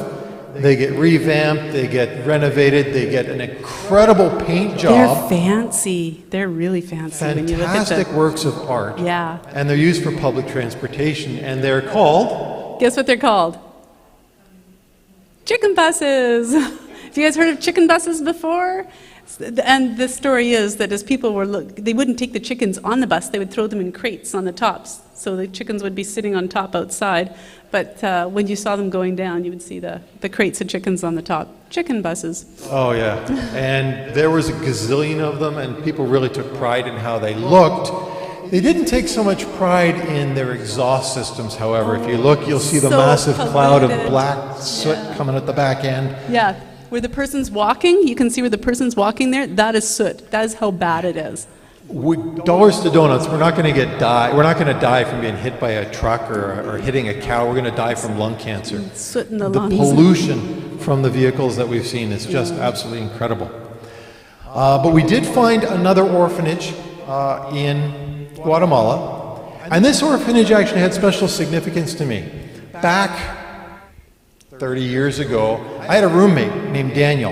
they get revamped, they get renovated, they get an incredible paint job. They're fancy. They're really fancy. When you look at Fantastic the, works of art. yeah. And they're used for public transportation, and they're called... Guess what they're called? Chicken buses. Have you guys heard of chicken buses before? And the story is that as people were they wouldn't take the chickens on the bus, they would throw them in crates on the tops. So the chickens would be sitting on top outside. But when you saw them going down, you would see the crates of chickens on the top. Chicken buses. Oh, yeah. And there was a gazillion of them, and people really took pride in how they looked. They didn't take so much pride in their exhaust systems, however. If you look, you'll see the So massive cloud of polluted. black soot coming at the back end. Yeah. Where the person's walking, you can see where the person's walking there. That is soot. That is how bad it is. Dollars to donuts, we're not going to We're not going to die from being hit by a truck or hitting a cow. We're going to die from lung cancer. Soot in the The lungs. pollution from the vehicles that we've seen is just absolutely incredible. But we did find another orphanage in Guatemala, and this orphanage actually had special significance to me. Back 30 years ago, I had a roommate named Daniel,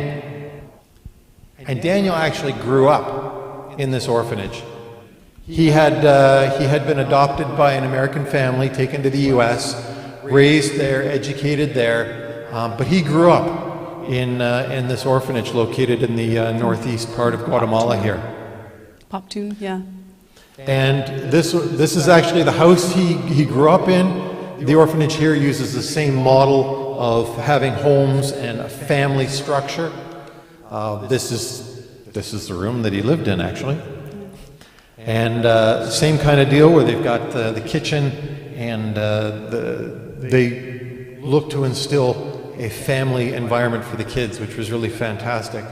and Daniel actually grew up in this orphanage. He had been adopted by an American family, taken to the U.S., raised there, educated there, but he grew up in this orphanage located in the northeast part of Guatemala here. Pop-tune, yeah. And this is actually the house he grew up in. The orphanage here uses the same model of having homes and a family structure. This is the room that he lived in, actually. And same kind of deal where they've got the kitchen, and they look to instill a family environment for the kids, which was really fantastic.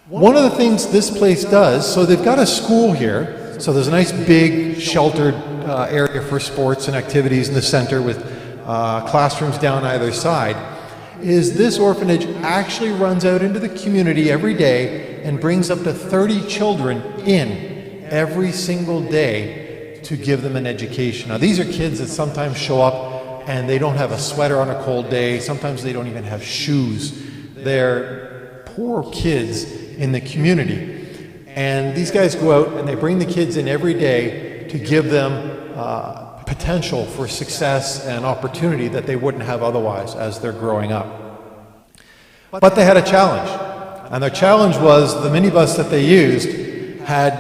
One of the things this place does, so they've got a school here, so there's a nice big sheltered area for sports and activities in the center with classrooms down either side, is this orphanage actually runs out into the community every day and brings up to 30 children in every single day to give them an education. Now these are kids that sometimes show up and they don't have a sweater on a cold day, sometimes they don't even have shoes. They're poor kids in the community. And these guys go out and they bring the kids in every day to give them potential for success and opportunity that they wouldn't have otherwise as they're growing up. But they had a challenge, and their challenge was the minibus that they used had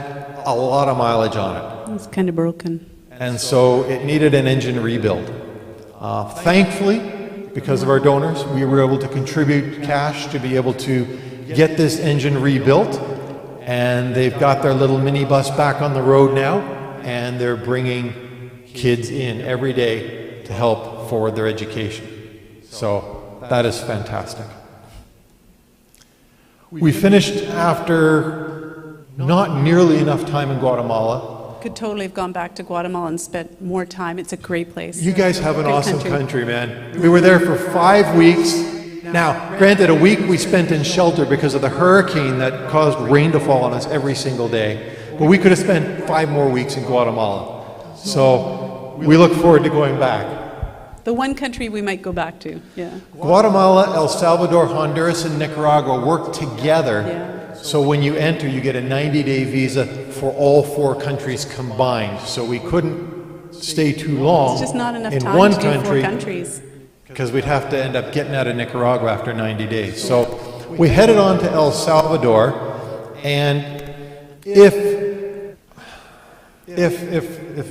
a lot of mileage on it. It's kind of broken. And so it needed an engine rebuild. Thankfully, because of our donors, we were able to contribute cash to be able to get this engine rebuilt, and they've got their little minibus back on the road now, and they're bringing kids in every day to help forward their education. So that is fantastic. We finished after not nearly enough time in Guatemala. Could totally have gone back to Guatemala and spent more time. It's a great place. You guys have an Great awesome country, man. We were there for 5 weeks. Now, granted, a week we spent in shelter because of the hurricane that caused rain to fall on us every single day. But we could have spent 5 more weeks in Guatemala. So we look forward to going back. The one country we might go back to, yeah. Guatemala, El Salvador, Honduras, and Nicaragua work together. Yeah. So when you enter, you get a 90-day visa for all 4 countries combined. So we couldn't stay too long It's just not enough in time one to do 4 country countries. because we'd have to end up getting out of Nicaragua after 90 days. So we headed on to El Salvador, and if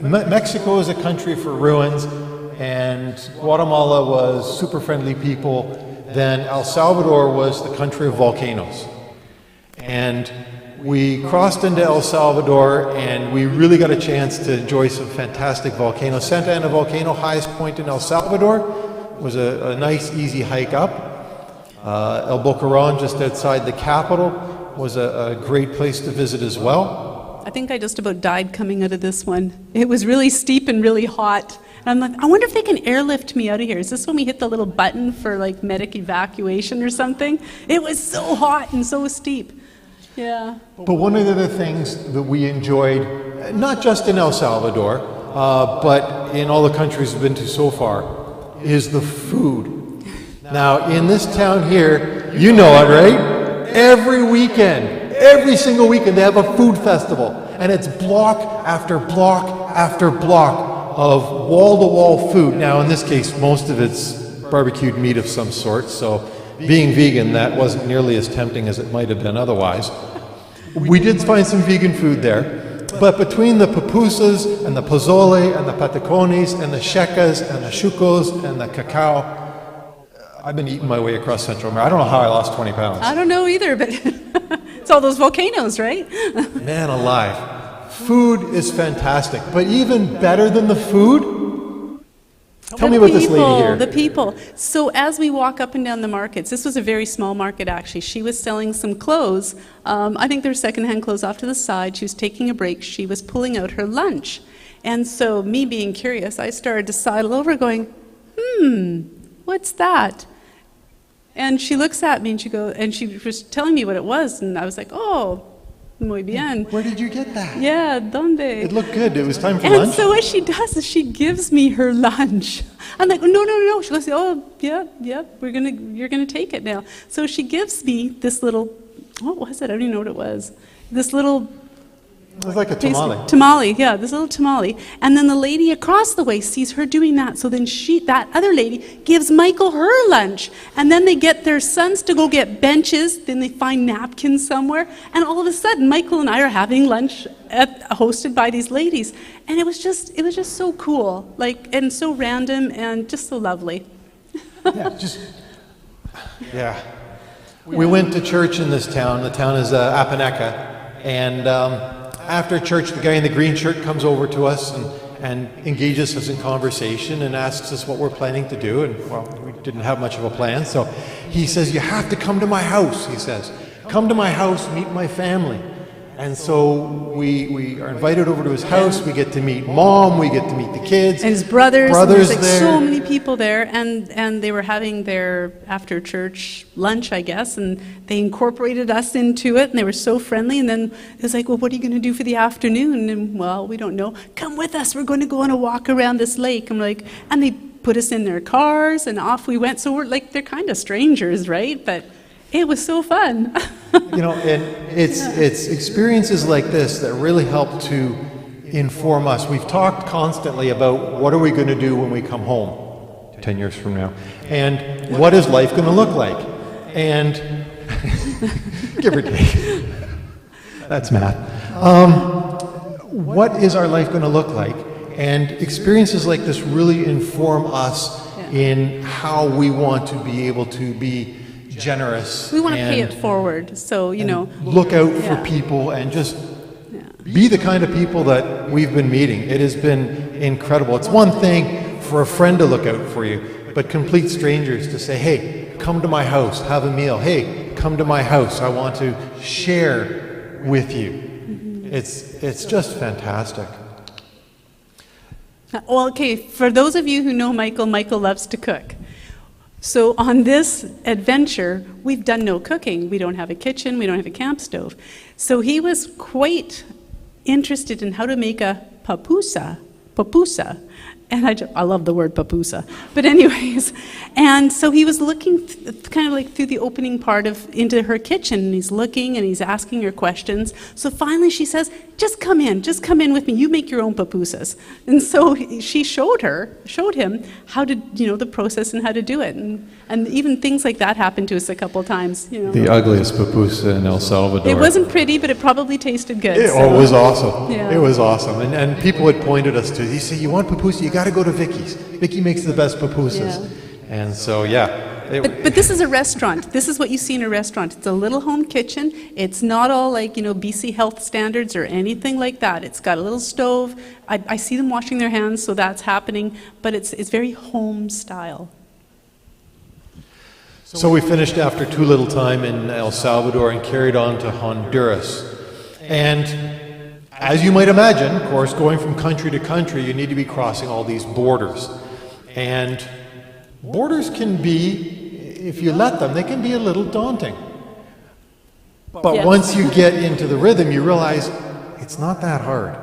Mexico is a country for ruins and Guatemala was super friendly people, then El Salvador was the country of volcanoes. And we crossed into El Salvador and we really got a chance to enjoy some fantastic volcanoes. Santa Ana volcano, highest point in El Salvador, was a nice easy hike up. El Boquerón, just outside the capital, was a great place to visit as well. I think I just about died coming out of this one. It was really steep and really hot. And I'm like, I wonder if they can airlift me out of here. Is this when we hit the little button for like medic evacuation or something? It was so hot and so steep. Yeah. But one of the other things that we enjoyed, not just in El Salvador, but in all the countries we've been to so far, is the food. Now, in this town here, you know it, right? Every weekend, every single weekend, they have a food festival. And it's block after block after block of wall-to-wall food. Now, in this case, most of it's barbecued meat of some sort, so being vegan, that wasn't nearly as tempting as it might have been otherwise. We did find some vegan food there, but between the pupusas and the pozole and the patacones and the shecas and the chucos and the cacao, I've been eating my way across Central America. I don't know how I lost 20 pounds. I don't know either, but it's all those volcanoes, right? Man alive. Food is fantastic, but even better than the food, tell me about this lady here. The people. So as we walk up and down the markets, this was a very small market actually. She was selling some clothes. I think they're secondhand clothes off to the side. She was taking a break. She was pulling out her lunch. And so me being curious, I started to sidle over going, what's that? And she looks at me and she was telling me what it was. And I was like, oh, muy bien. Where did you get that? Yeah, donde? It looked good. It was time for and lunch. So what she does is she gives me her lunch. I'm like, no. She goes, oh, yeah, you're gonna take it now. So she gives me this little, what was it? I don't even know what it was. This little. It was like a tamale. Tamale, yeah, this little tamale. And then the lady across the way sees her doing that. So then that other lady gives Michael her lunch. And then they get their sons to go get benches. Then they find napkins somewhere. And all of a sudden, Michael and I are having lunch hosted by these ladies. And it was just so cool. And so random and just so lovely. Yeah. We went to church in this town. The town is Apaneca. And after church, the guy in the green shirt comes over to us and engages us in conversation and asks us what we're planning to do. And, well, we didn't have much of a plan. So he says, you have to come to my house, he says. Come to my house, meet my family. And so we are invited over to his house. We get to meet Mom. We get to meet the kids. And his brothers. Brothers and there's there. So many people there. And they were having their after church lunch, I guess. And they incorporated us into it. And they were so friendly. And then it was like, well, what are you going to do for the afternoon? And, well, we don't know. Come with us. We're going to go on a walk around this lake. I'm like, and they put us in their cars. And off we went. So we're like, they're kind of strangers, right? But it was so fun. And it's experiences like this that really help to inform us. We've talked constantly about what are we going to do when we come home 10 years from now, and what is life going to look like, and give or take. That's math. What is our life going to look like? And experiences like this really inform us in how we want to be able to be generous. We want to pay it forward, so look out for people and just be the kind of people that we've been meeting. It has been incredible. It's one thing for a friend to look out for you, but complete strangers to say, hey, come to my house, have a meal. Hey, come to my house, I want to share with you. It's just fantastic. Well, okay, for those of you who know Michael loves to cook. So on this adventure, we've done no cooking. We don't have a kitchen, we don't have a camp stove. So he was quite interested in how to make a pupusa. And I love the word pupusa. But anyways, and so he was looking kind of like through the opening part into her kitchen, and he's looking and he's asking her questions. So finally she says, just come in with me, you make your own pupusas. And so she showed him how to, the process and how to do it. And even things like that happened to us a couple times. The ugliest pupusa in El Salvador. It wasn't pretty, but it probably tasted good. It was awesome. Yeah. It was awesome. And people had pointed us to, he said, you want pupusa, you got to go to Vicky's. Vicky makes the best pupusas. Yeah. And so, But this is a restaurant. This is what you see in a restaurant. It's a little home kitchen. It's not all like, BC health standards or anything like that. It's got a little stove. I see them washing their hands, so that's happening. But it's very home style. So we finished after too little time in El Salvador and carried on to Honduras. And as you might imagine, of course, going from country to country, you need to be crossing all these borders. And borders can be, if you let them, they can be a little daunting. But once you get into the rhythm, you realize it's not that hard.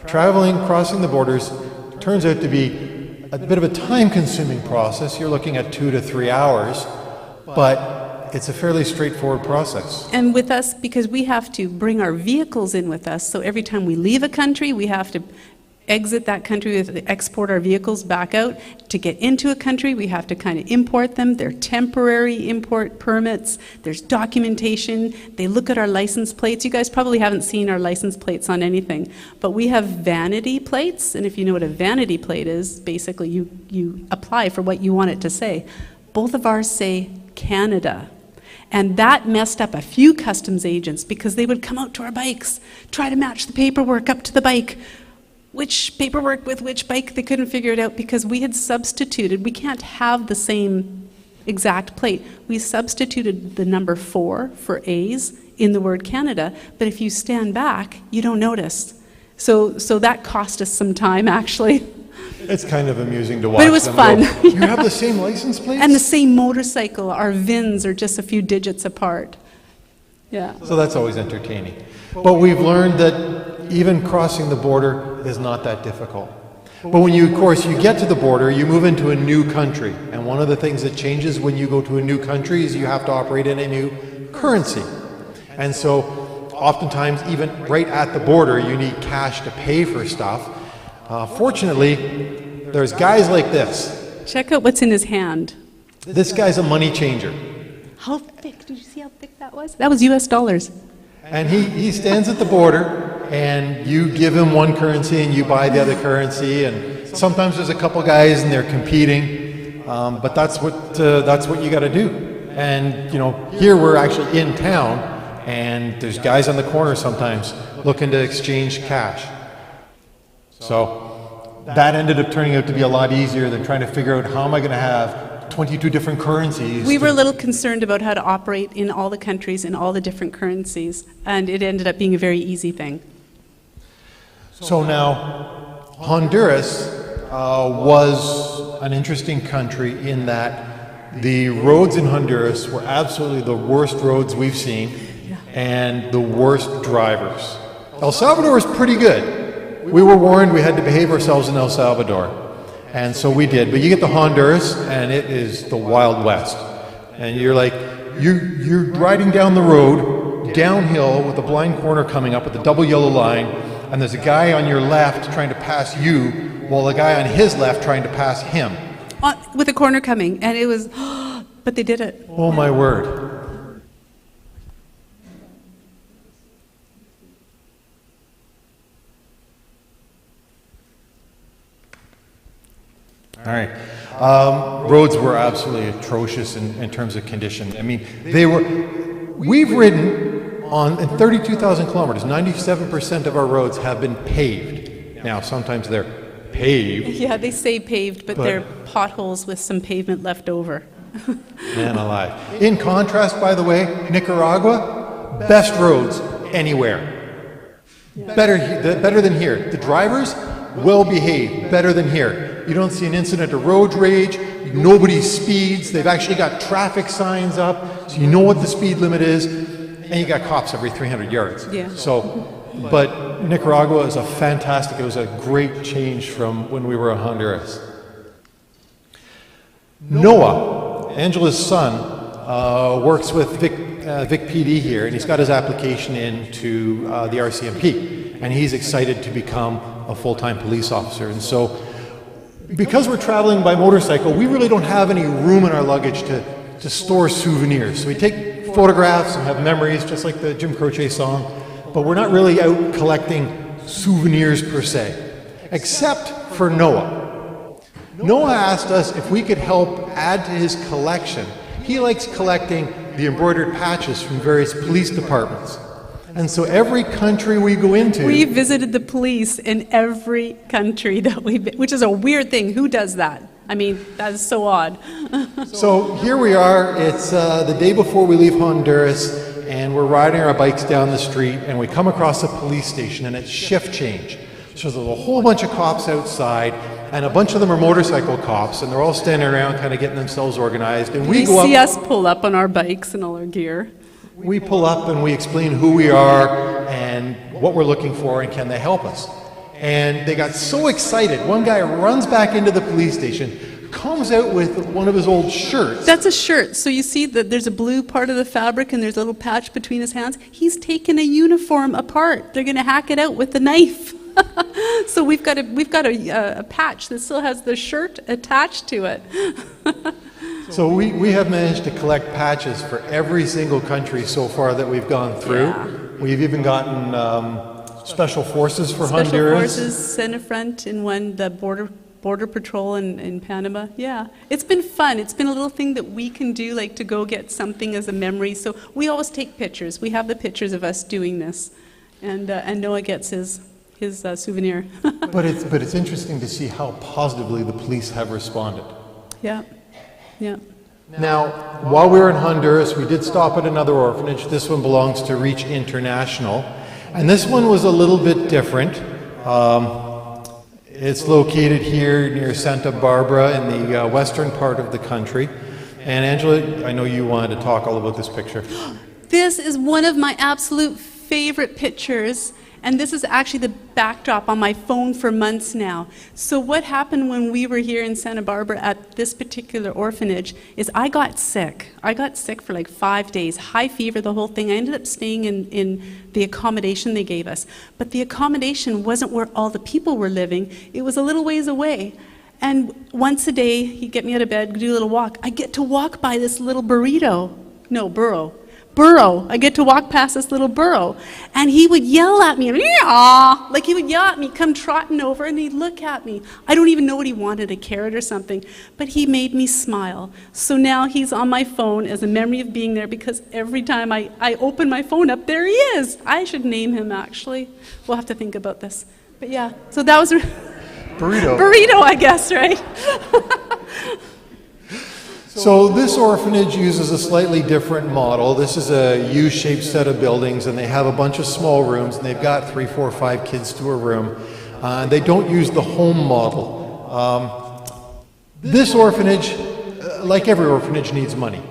Crossing the borders, turns out to be a bit of a time-consuming process. You're looking at 2 to 3 hours, but it's a fairly straightforward process. And with us, because we have to bring our vehicles in with us, so every time we leave a country, we have to exit that country, we have to export our vehicles back out. To get into a country, we have to kind of import them. They're temporary import permits. There's documentation. They look at our license plates. You guys probably haven't seen our license plates on anything, but we have vanity plates, and if you know what a vanity plate is, basically you apply for what you want it to say. Both of ours say Canada. And that messed up a few customs agents because they would come out to our bikes, try to match the paperwork up to the bike. Which paperwork with which bike, they couldn't figure it out because we had substituted. We can't have the same exact plate. We substituted the number 4 for A's in the word Canada, but if you stand back, you don't notice. So that cost us some time, actually. It's kind of amusing to watch. But it was them fun. go, you have the same license plates? And the same motorcycle. Our VINs are just a few digits apart. Yeah. So that's always entertaining. But we've learned that even crossing the border is not that difficult. But when you, of course, you get to the border, you move into a new country. And one of the things that changes when you go to a new country is you have to operate in a new currency. And so oftentimes, even right at the border, you need cash to pay for stuff. Fortunately, there's guys like this. Check out what's in his hand. This guy's a money changer. How thick? Did you see how thick that was? That was US dollars. And he stands at the border, and you give him one currency and you buy the other currency, and sometimes there's a couple guys and they're competing, but that's what you got to do. And you know, here we're actually in town, and there's guys on the corner sometimes looking to exchange cash. So that ended up turning out to be a lot easier than trying to figure out how am I going to have 22 different currencies. We were a little concerned about how to operate in all the countries in all the different currencies, and it ended up being a very easy thing. So now, Honduras was an interesting country in that the roads in Honduras were absolutely the worst roads we've seen, and the worst drivers. El Salvador was pretty good. We were warned we had to behave ourselves in El Salvador. And so we did. But you get to Honduras, and it is the Wild West. And you're like, you're riding down the road, downhill, with a blind corner coming up with a double yellow line, and there's a guy on your left trying to pass you, while the guy on his left trying to pass him. With a corner coming, and it was, but they did it. Oh my word. All right. Roads were absolutely atrocious in terms of condition. I mean, we've ridden in 32,000 kilometers, 97% of our roads have been paved. Now, sometimes they're paved. Yeah, they say paved, but they're potholes with some pavement left over. Man alive. In contrast, by the way, Nicaragua, best roads anywhere. Yeah. Better than here. The drivers, well behaved, better than here. You don't see an incident of road rage, nobody speeds, they've actually got traffic signs up, so you know what the speed limit is, and you got cops every 300 yards. Yeah. So, but Nicaragua is it was a great change from when we were in Honduras. Noah, Angela's son, works with Vic PD here, and he's got his application in to the RCMP, and he's excited to become a full-time police officer. And so, because we're traveling by motorcycle, we really don't have any room in our luggage to store souvenirs. So we take photographs and have memories, just like the Jim Croce song, but we're not really out collecting souvenirs per se, except for Noah. Noah asked us if we could help add to his collection. He likes collecting the embroidered patches from various police departments. And so every country we go into... We visited the police in every country that which is a weird thing. Who does that? I mean, that is so odd. So here we are. It's the day before we leave Honduras, and we're riding our bikes down the street, and we come across a police station, and it's shift change. So there's a whole bunch of cops outside, and a bunch of them are motorcycle cops, and they're all standing around kind of getting themselves organized. And we go up... see us pull up on our bikes and all our gear. We pull up and we explain who we are and what we're looking for and can they help us. And they got so excited. One guy runs back into the police station, comes out with one of his old shirts. That's a shirt. So you see that there's a blue part of the fabric and there's a little patch between his hands. He's taken a uniform apart. They're going to hack it out with the knife. So we've got a patch that still has the shirt attached to it. So we have managed to collect patches for every single country so far that we've gone through. Yeah. We've even gotten Special Forces for Special Honduras. Forces, Senafront in one, the Border Patrol in Panama. Yeah, it's been fun. It's been a little thing that we can do, like to go get something as a memory. So we always take pictures. We have the pictures of us doing this, and Noah gets his souvenir. But it's interesting to see how positively the police have responded. Yeah, yeah. Now, while we were in Honduras, we did stop at another orphanage. This one belongs to Reach International, and this one was a little bit different. It's located here near Santa Barbara in the western part of the country. And Angela, I know you wanted to talk all about this picture. This is one of my absolute favorite pictures, and this is actually the backdrop on my phone for months now. So what happened when we were here in Santa Barbara at this particular orphanage is I got sick. I got sick for like 5 days, high fever, the whole thing. I ended up staying in the accommodation they gave us. But the accommodation wasn't where all the people were living. It was a little ways away. And once a day, he'd get me out of bed, do a little walk. I get to walk by this little burro. I get to walk past this little burro, and he would yell at me, "Meow!" Like he would yell at me, come trotting over, and he'd look at me. I don't even know what he wanted, a carrot or something, but he made me smile. So now he's on my phone as a memory of being there, because every time I open my phone up, there he is. I should name him, actually. We'll have to think about this. But yeah, so that was... Burrito, I guess, right? So this orphanage uses a slightly different model. This is a U-shaped set of buildings, and they have a bunch of small rooms, and they've got 3, 4, 5 kids to a room. They don't use the home model. This orphanage, like every orphanage, needs money.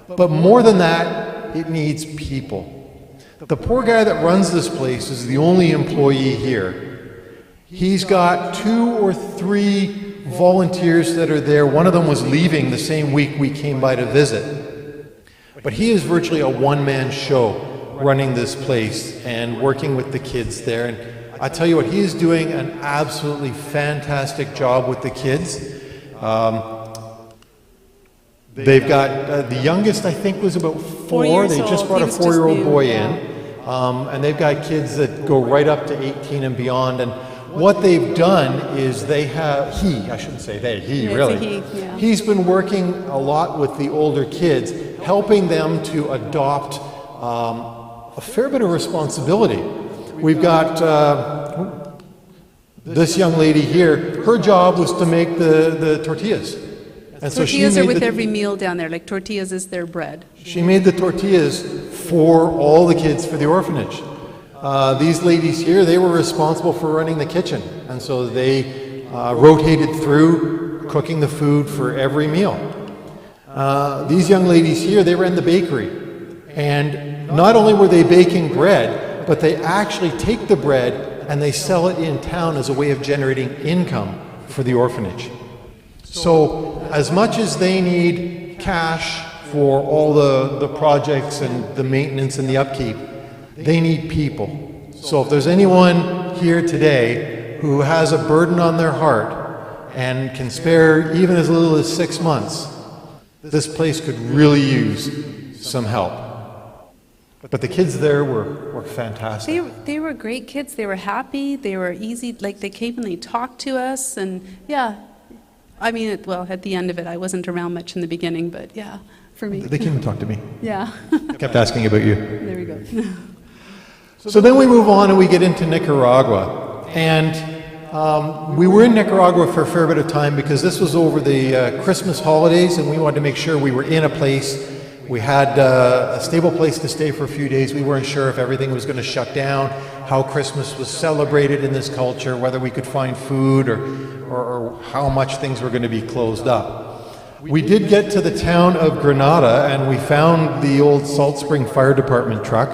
But more than that, it needs people. The poor guy that runs this place is the only employee here. He's got 2 or 3 volunteers that are there. One of them was leaving the same week we came by to visit. But he is virtually a one-man show running this place and working with the kids there. And I tell you what, he is doing an absolutely fantastic job with the kids. They've got, the youngest I think was about 4. They just brought a 4-year-old boy in. And they've got kids that go right up to 18 and beyond. And what they've done is they have, he's been working a lot with the older kids, helping them to adopt a fair bit of responsibility. We've got this young lady here, her job was to make the tortillas. And so tortillas are with every meal down there, like tortillas is their bread. She made the tortillas for all the kids for the orphanage. These ladies here, they were responsible for running the kitchen, and so they rotated through cooking the food for every meal. These young ladies here, they ran the bakery, and not only were they baking bread, but they actually take the bread and they sell it in town as a way of generating income for the orphanage. So as much as they need cash for all the projects and the maintenance and the upkeep, they need people. So if there's anyone here today who has a burden on their heart and can spare even as little as 6 months, this place could really use some help. But the kids there were fantastic. They were great kids. They were happy. They were easy. Like they came and they talked to us, and yeah. I mean, at the end of it, I wasn't around much in the beginning, but yeah, for me. They came and talked to me. Yeah. Kept asking about you. There we go. So then we move on and we get into Nicaragua. And we were in Nicaragua for a fair bit of time because this was over the Christmas holidays, and we wanted to make sure we were in a place. We had a stable place to stay for a few days. We weren't sure if everything was going to shut down, how Christmas was celebrated in this culture, whether we could find food or how much things were going to be closed up. We did get to the town of Granada, and we found the old Salt Spring Fire Department truck.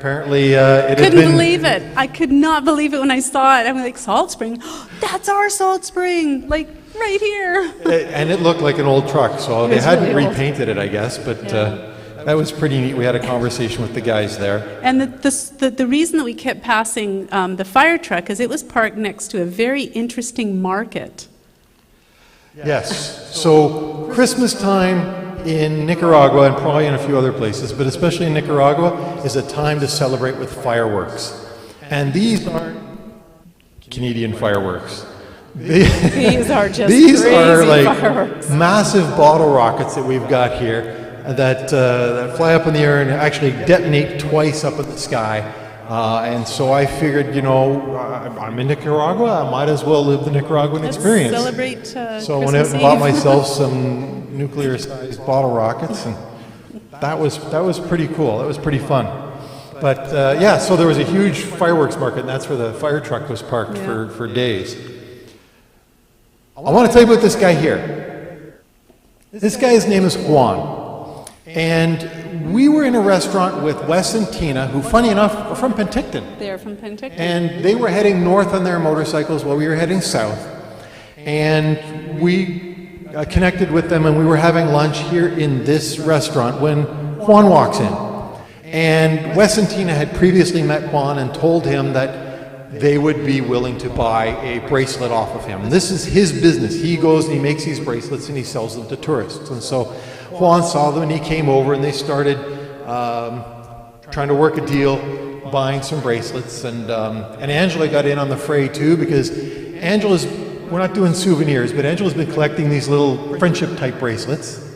Apparently, it had Couldn't been... believe it. I could not believe it when I saw it. I was like, Salt Spring? That's our Salt Spring, like right here. And it looked like an old truck, so they was hadn't really old. repainted it, I guess, but Yeah. that was pretty neat. We had a conversation with the guys there. And the reason that we kept passing the fire truck is it was parked next to a very interesting market. Yes, so Christmas time in Nicaragua, and probably in a few other places, but especially in Nicaragua, is a time to celebrate with fireworks. And these aren't Canadian fireworks. These are just These crazy are like fireworks. massive bottle rockets that we've got here that fly up in the air and actually detonate twice up in the sky. And so I figured, I'm in Nicaragua, I might as well live the Nicaraguan Let's experience. celebrate So I went out Christmas and bought Eve. myself some nuclear-sized bottle rockets, and that was pretty cool. That was pretty fun. But so there was a huge fireworks market, and that's where the fire truck was parked for days. I want to tell you about this guy here. This guy's name is Juan, and we were in a restaurant with Wes and Tina, who, funny enough, are from Penticton. They're from Penticton. And they were heading north on their motorcycles while we were heading south. And we connected with them, and we were having lunch here in this restaurant when Juan walks in. And Wes and Tina had previously met Juan and told him that they would be willing to buy a bracelet off of him. This is his business. He goes and he makes these bracelets and he sells them to tourists. And so Juan saw them and he came over and they started trying to work a deal, buying some bracelets. And Angela got in on the fray too, because we're not doing souvenirs, but Angela's been collecting these little friendship type bracelets.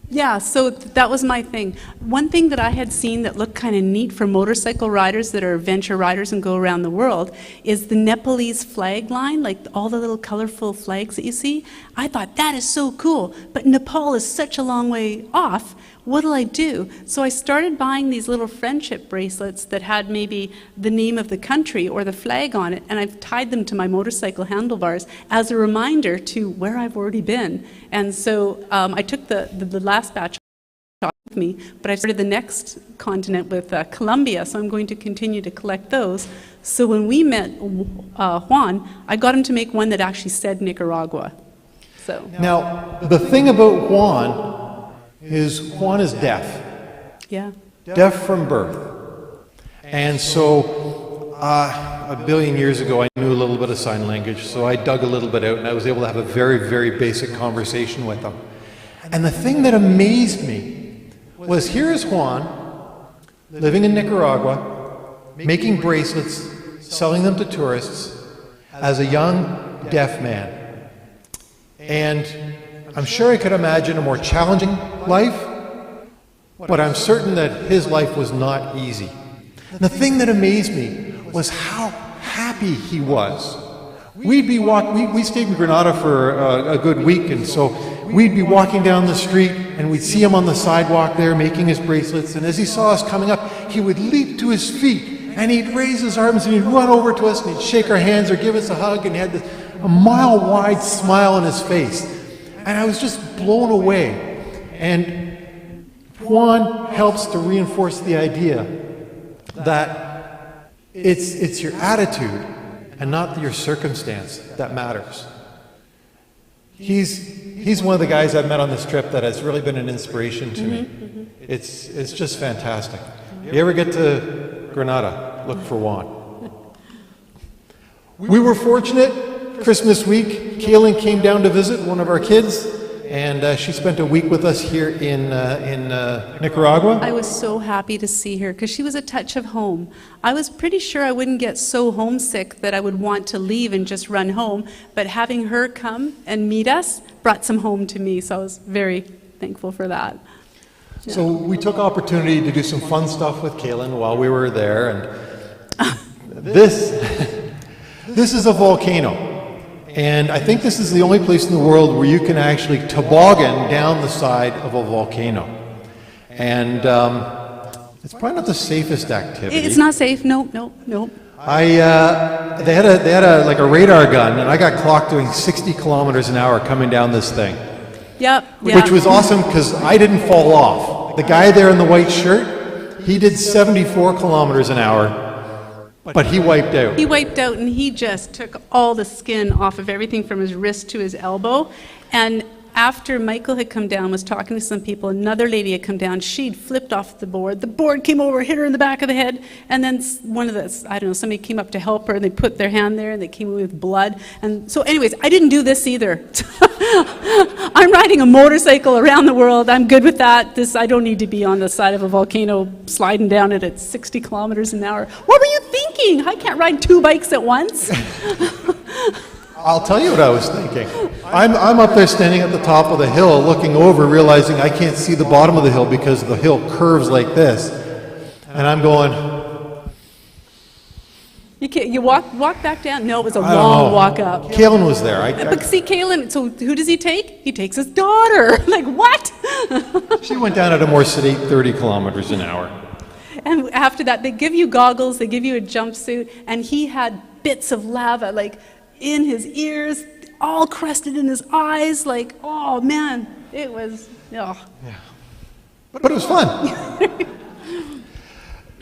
Yeah, so that was my thing. One thing that I had seen that looked kind of neat for motorcycle riders that are adventure riders and go around the world is the Nepalese flag line, like all the little colorful flags that you see. I thought, that is so cool, but Nepal is such a long way off. What'll I do? So I started buying these little friendship bracelets that had maybe the name of the country or the flag on it, and I've tied them to my motorcycle handlebars as a reminder to where I've already been. And so I took the last batch with me, but I started the next continent with Colombia, so I'm going to continue to collect those. So when we met Juan, I got him to make one that actually said Nicaragua. So Now, the thing about Juan is deaf. yeah. Deaf from birth. And so a billion years ago I knew a little bit of sign language, so I dug a little bit out and I was able to have a very, very basic conversation with him. And the thing that amazed me was, here is Juan living in Nicaragua, making bracelets, selling them to tourists as a young deaf man. And I'm sure I could imagine a more challenging life, but I'm certain that his life was not easy. And the thing that amazed me was how happy he was. We stayed in Grenada for a good week, and so we'd be walking down the street and we'd see him on the sidewalk there making his bracelets, and as he saw us coming up, he would leap to his feet and he'd raise his arms and he'd run over to us and he'd shake our hands or give us a hug, and he had a mile-wide smile on his face. And I was just blown away. And Juan helps to reinforce the idea that it's your attitude and not your circumstance that matters. He's one of the guys I've met on this trip that has really been an inspiration to me. It's just fantastic. If you ever get to Grenada, look for Juan. We were fortunate. Christmas week, Kaylin came down to visit, one of our kids, and she spent a week with us here in Nicaragua. I was so happy to see her because she was a touch of home. I was pretty sure I wouldn't get so homesick that I would want to leave and just run home, but having her come and meet us brought some home to me, so I was very thankful for that. So we took opportunity to do some fun stuff with Kaylin while we were there, and this is a volcano. And I think this is the only place in the world where you can actually toboggan down the side of a volcano. And it's probably not the safest activity. It's not safe. Nope. They had a radar gun, and I got clocked doing 60 kilometers an hour coming down this thing. Yep. Which was awesome because I didn't fall off. The guy there in the white shirt, He did 74 kilometers an hour, but he wiped out. He wiped out, and he just took all the skin off of everything from his wrist to his elbow. And after Michael had come down, was talking to some people, another lady had come down. She'd flipped off the board. The board came over, hit her in the back of the head, and then one of the, I don't know, somebody came up to help her, and they put their hand there, and they came away with blood. And so anyways, I didn't do this either. I'm riding a motorcycle around the world. I'm good with that. I don't need to be on the side of a volcano sliding down it at 60 kilometers an hour. What were you thinking? I can't ride 2 bikes at once. I'll tell you what I was thinking. I'm up there standing at the top of the hill looking over, realizing I can't see the bottom of the hill because the hill curves like this. And I'm going... You walk back down? No, it was a long walk up. Kalen was there. But see, Kalen, so who does he take? He takes his daughter. Like, what? She went down at a more sedate 30 kilometers an hour. And after that, they give you goggles, they give you a jumpsuit, and he had bits of lava, like, in his ears, all crusted in his eyes, like, oh man, it was, oh. Yeah. But it was fun.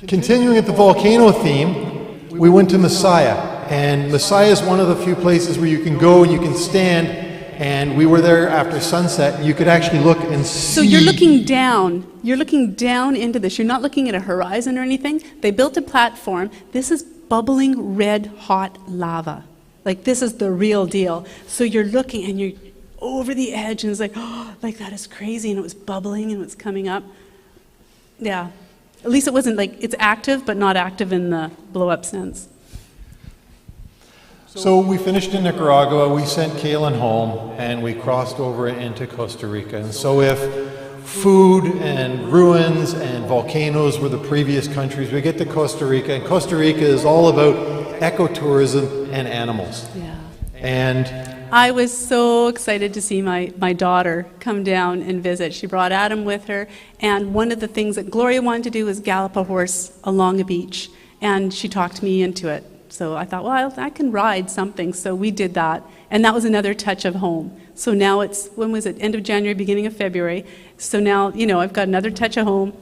Continuing at the volcano theme, we went to Messiah, and Messiah is one of the few places where you can go and you can stand, and we were there after sunset, and you could actually look and see. So you're looking down into this, you're not looking at a horizon or anything. They built a platform. This is bubbling red hot lava. Like, this is the real deal. So you're looking, and you're over the edge, and it's like, oh, like, that is crazy, and it was bubbling, and it was coming up. Yeah. At least it wasn't like, it's active, but not active in the blow-up sense. So we finished in Nicaragua, we sent Kalen home, and we crossed over into Costa Rica. And so if food and ruins and volcanoes were the previous countries, we get to Costa Rica, and Costa Rica is all about ecotourism and animals. Yeah. And I was so excited to see my daughter come down and visit. She brought Adam with her, and one of the things that Gloria wanted to do was gallop a horse along a beach, and she talked me into it. So I thought, well, I can ride something, so we did that, and that was another touch of home. So now it's, when was it, end of January, beginning of February, so now, you know, I've got another touch of home,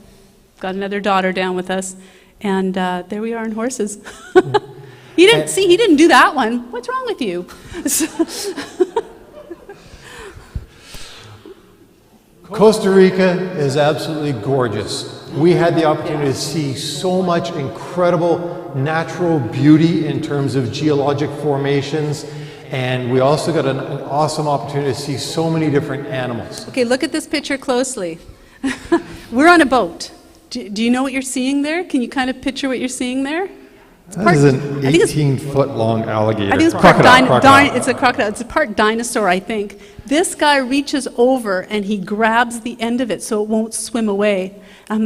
got another daughter down with us, and there we are on horses. He didn't do that one. What's wrong with you? Costa Rica is absolutely gorgeous. We had the opportunity to see so much incredible natural beauty in terms of geologic formations, and we also got an awesome opportunity to see so many different animals. Okay, look at this picture closely. We're on a boat. Do you know what you're seeing there? Can you kind of picture what you're seeing there? That is an 18-foot-long alligator. I think it's crocodile. It's a crocodile. It's a part dinosaur, I think. This guy reaches over and he grabs the end of it so it won't swim away. I'm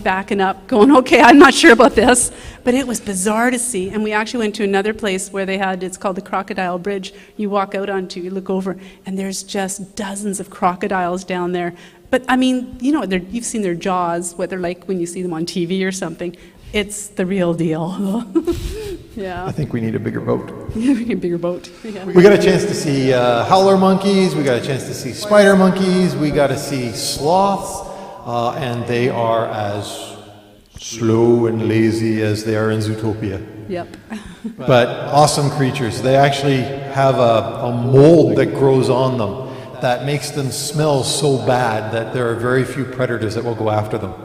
backing up, going, okay, I'm not sure about this. But it was bizarre to see. And we actually went to another place where it's called the Crocodile Bridge. You walk out onto, you look over, and there's just dozens of crocodiles down there. But I mean, you know, you've seen their jaws, what they're like when you see them on TV or something. It's the real deal. Yeah. I think we need a bigger boat. We need a bigger boat. Yeah. We got a chance to see howler monkeys, we got a chance to see spider monkeys, we got to see sloths, and they are as slow and lazy as they are in Zootopia. Yep. But awesome creatures. They actually have a mold that grows on them that makes them smell so bad that there are very few predators that will go after them.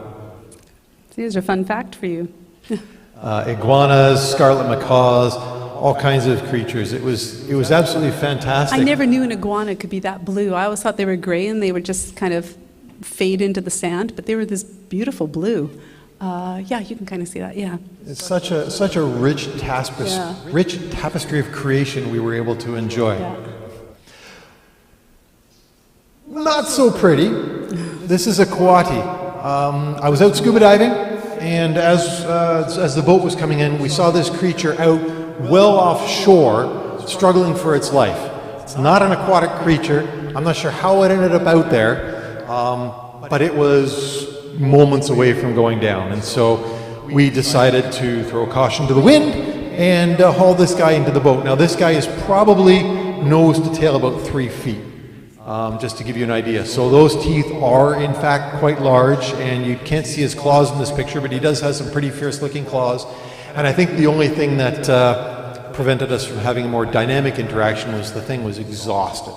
Here's a fun fact for you. Iguanas, scarlet macaws, all kinds of creatures. It was absolutely fantastic. I never knew an iguana could be that blue. I always thought they were gray and they would just kind of fade into the sand, but they were this beautiful blue. Yeah, you can kind of see that, yeah. It's such a rich tapestry of creation we were able to enjoy. Yeah. Not so pretty. This is a coati. I was out scuba diving, and as the boat was coming in, we saw this creature out well offshore, struggling for its life. It's not an aquatic creature. I'm not sure how it ended up out there, but it was moments away from going down. And so we decided to throw caution to the wind and haul this guy into the boat. Now this guy is probably nose to tail about 3 feet. just to give you an idea. So those teeth are in fact quite large, and you can't see his claws in this picture, but he does have some pretty fierce looking claws. And I think the only thing that prevented us from having a more dynamic interaction was the thing was exhausted.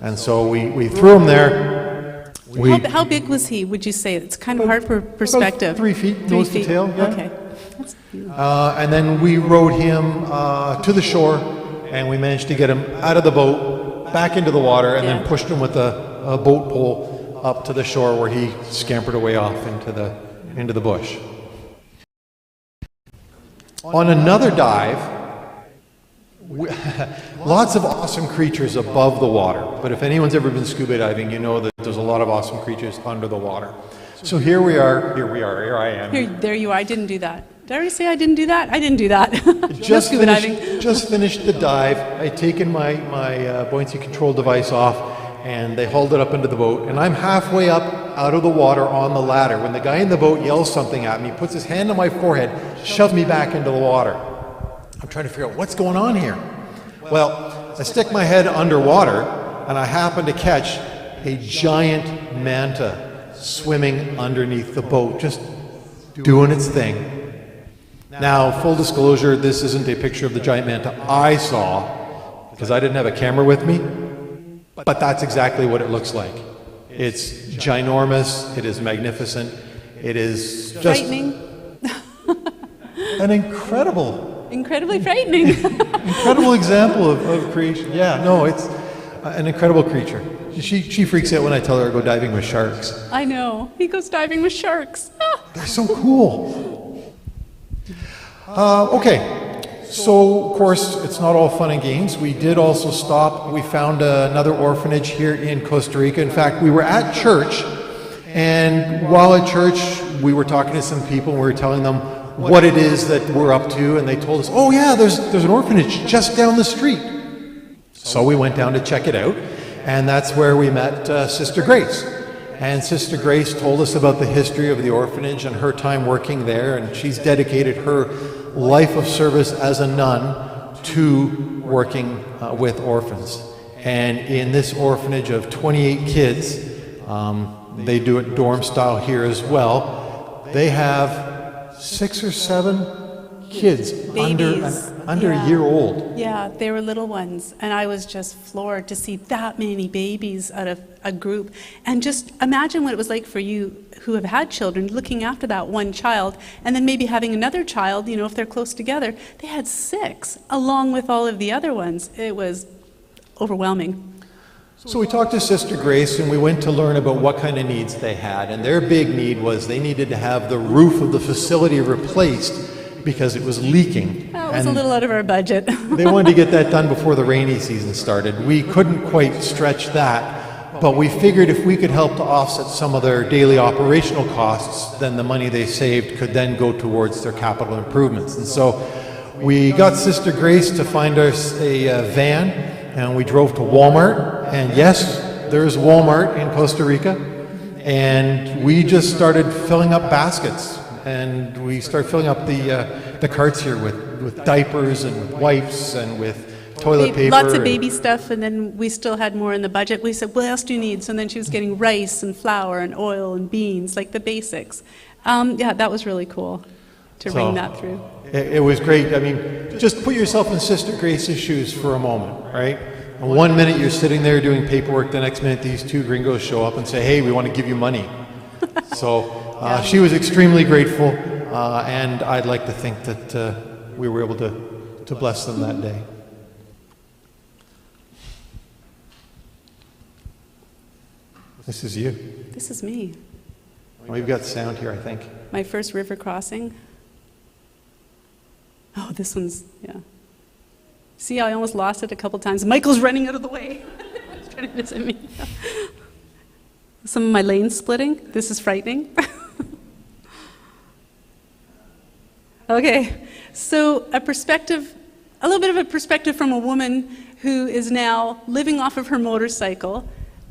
And so we threw him there. How big was he, would you say? It's kind of hard for perspective. 3 feet, nose to tail. Yeah. Okay. And then we rode him to the shore, and we managed to get him out of the boat, back into the water, and then pushed him with a boat pole up to the shore, where he scampered away off into the bush. On another dive, lots of awesome creatures above the water. But if anyone's ever been scuba diving, you know that there's a lot of awesome creatures under the water. So here I am. There you are. I didn't do that. Did I already say I didn't do that? I didn't do that. Just scuba diving. Just finished the dive. I'd taken my buoyancy control device off, and they hauled it up into the boat. And I'm halfway up out of the water on the ladder when the guy in the boat yells something at me, puts his hand on my forehead, shoves me back into the water. I'm trying to figure out what's going on here. Well, I stick my head underwater, and I happen to catch a giant manta swimming underneath the boat, just doing its thing. Now, full disclosure, this isn't a picture of the giant manta I saw, because I didn't have a camera with me, but that's exactly what it looks like. It's ginormous, it is magnificent, it is just frightening. An incredibly frightening. incredible example of creation. Yeah, no, it's an incredible creature. She freaks out when I tell her to go diving with sharks. I know. He goes diving with sharks. They're so cool. Okay, so of course it's not all fun and games. We did also stop. We found another orphanage here in Costa Rica. In fact, we were at church, and while at church we were talking to some people, and we were telling them what it is that we're up to, and they told us, oh yeah, there's an orphanage just down the street. So we went down to check it out, and that's where we met Sister Grace. And Sister Grace told us about the history of the orphanage and her time working there, and she's dedicated her life of service as a nun to working with orphans. And in this orphanage of 28 kids, they do it dorm style here as well, they have 6 or 7 kids under a year old. Yeah, they were little ones, and I was just floored to see that many babies out of a group. And just imagine what it was like for you who have had children, looking after that one child, and then maybe having another child, you know, if they're close together. They had 6, along with all of the other ones. It was overwhelming. So we talked to Sister Grace, and we went to learn about what kind of needs they had. And their big need was they needed to have the roof of the facility replaced because it was leaking. That was a little out of our budget. They wanted to get that done before the rainy season started. We couldn't quite stretch that, but we figured if we could help to offset some of their daily operational costs, then the money they saved could then go towards their capital improvements. And so we got Sister Grace to find us a van, and we drove to Walmart. And yes, there's Walmart in Costa Rica. And we just started filling up baskets. And we started filling up the carts here with diapers and with wipes and with toilet paper. Lots of baby stuff, and then we still had more in the budget. We said, what else do you need? So then she was getting rice and flour and oil and beans, like the basics. Yeah, that was really cool to ring that through. It was great. I mean, just put yourself in Sister Grace's shoes for a moment, right? And 1 minute you're sitting there doing paperwork, the next minute these 2 gringos show up and say, hey, we want to give you money. So she was extremely grateful, and I'd like to think that we were able to bless them that day. This is you. This is me. We've got sound here, I think. My first river crossing. Oh, this one's, yeah. See, I almost lost it a couple times. Michael's running out of the way. He's trying to visit me. Some of my lanes splitting. This is frightening. Okay, so a little bit of a perspective from a woman who is now living off of her motorcycle.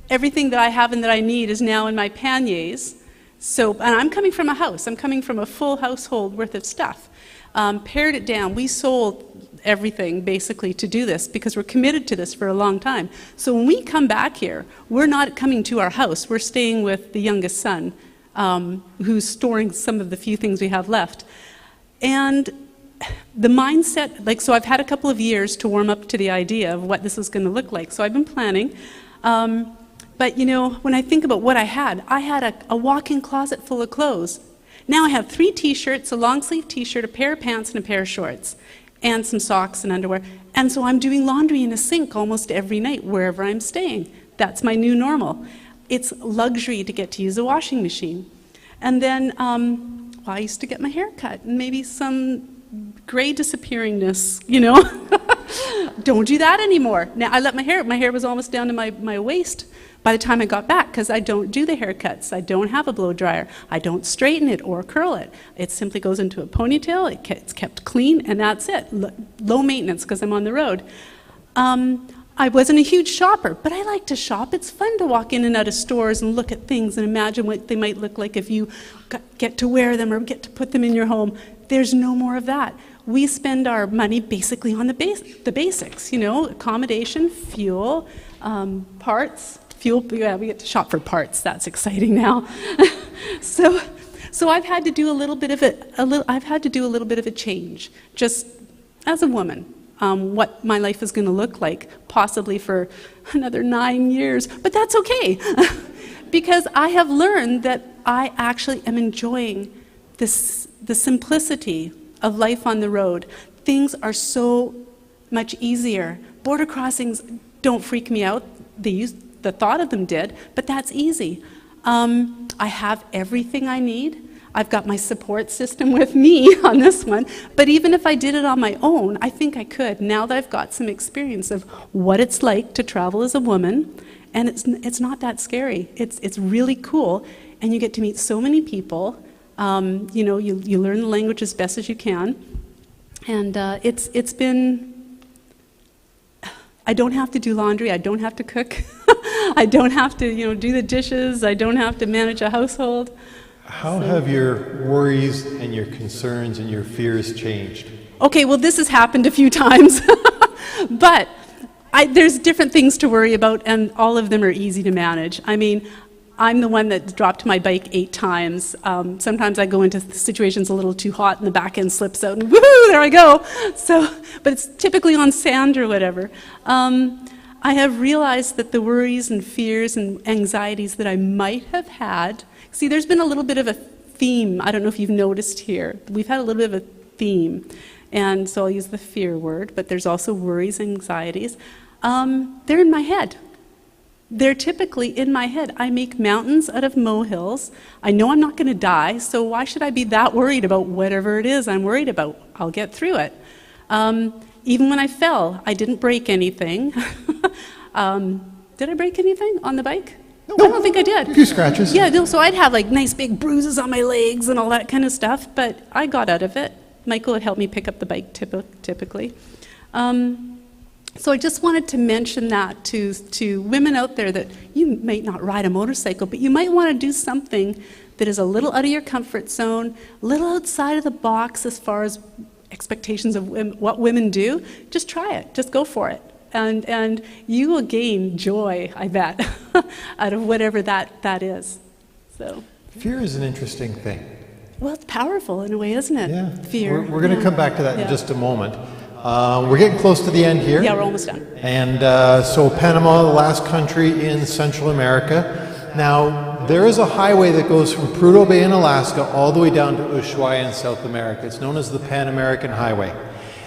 Everything that I have and that I need is now in my panniers. So, and I'm coming from a house. I'm coming from a full household worth of stuff. pared it down. We sold everything basically to do this because we're committed to this for a long time. So when we come back here, we're not coming to our house. We're staying with the youngest son, who's storing some of the few things we have left. And the mindset, like, so I've had a couple of years to warm up to the idea of what this is going to look like. So I've been planning. But, you know, when I think about what I had a walk-in closet full of clothes. Now I have 3 T-shirts, a long-sleeve T-shirt, a pair of pants, and a pair of shorts, and some socks and underwear. And so I'm doing laundry in a sink almost every night, wherever I'm staying. That's my new normal. It's luxury to get to use a washing machine. And then, well, I used to get my hair cut, and maybe some gray disappearingness, you know. Don't do that anymore. Now, I let my hair was almost down to my waist by the time I got back, because I don't do the haircuts. I don't have a blow dryer. I don't straighten it or curl it. It simply goes into a ponytail. It's kept clean, and that's it. Low maintenance, because I'm on the road. I wasn't a huge shopper, but I like to shop. It's fun to walk in and out of stores and look at things and imagine what they might look like if you get to wear them or get to put them in your home. There's no more of that. We spend our money basically on the basics, you know, accommodation, fuel, parts. Fuel, yeah, we get to shop for parts. That's exciting now. So I've had to do a little bit of a change, just as a woman. What my life is going to look like, possibly for another 9 years, but that's okay, because I have learned that I actually am enjoying the simplicity of life on the road. Things are so much easier. Border crossings don't freak me out. The thought of them did, but that's easy. I have everything I need. I've got my support system with me on this one, but even if I did it on my own, I think I could, now that I've got some experience of what it's like to travel as a woman, and it's not that scary. It's really cool, and you get to meet so many people. You know, you learn the language as best as you can, and it's been. I don't have to do laundry. I don't have to cook. I don't have to, you know, do the dishes. I don't have to manage a household. How have your worries and your concerns and your fears changed? Okay, well, this has happened a few times, but there's different things to worry about, and all of them are easy to manage. I mean, I'm the one that dropped my bike 8 times. Sometimes I go into situations a little too hot and the back end slips out and woohoo, there I go. So, but it's typically on sand or whatever. I have realized that the worries and fears and anxieties that I might have had, see, there's been a little bit of a theme. I don't know if you've noticed here. We've had a little bit of a theme. And so I'll use the fear word, but there's also worries, anxieties. They're in my head. They're typically in my head. I make mountains out of molehills. I know I'm not going to die, so why should I be that worried about whatever it is I'm worried about? I'll get through it. Even when I fell, I didn't break anything. Did I break anything on the bike? No, I don't think I did. A few scratches. Yeah, no, so I'd have like nice big bruises on my legs and all that kind of stuff, but I got out of it. Michael had helped me pick up the bike typically. So I just wanted to mention that to women out there, that you might not ride a motorcycle, but you might want to do something that is a little out of your comfort zone, a little outside of the box as far as expectations of what women do. Just try it. Just go for it. And you will gain joy, I bet, out of whatever that is. So fear is an interesting thing. Well, it's powerful in a way, isn't it? Yeah. Fear. We're going to come back to that in just a moment. We're getting close to the end here. Yeah, we're almost done. And so Panama, the last country in Central America. Now, there is a highway that goes from Prudhoe Bay in Alaska all the way down to Ushuaia in South America. It's known as the Pan American Highway.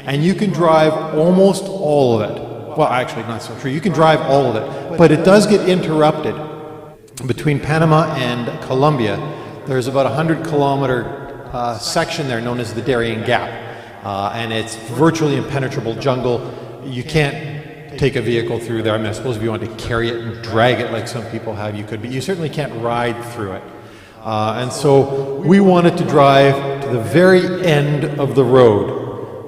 And you can drive almost all of it. Well, actually, not so true. You can drive all of it. But it does get interrupted. Between Panama and Colombia, there's about a 100-kilometer section there known as the Darien Gap. And it's virtually impenetrable jungle. You can't take a vehicle through there. I mean, I suppose if you want to carry it and drag it like some people have, you could, but you certainly can't ride through it. And so we wanted to drive to the very end of the road.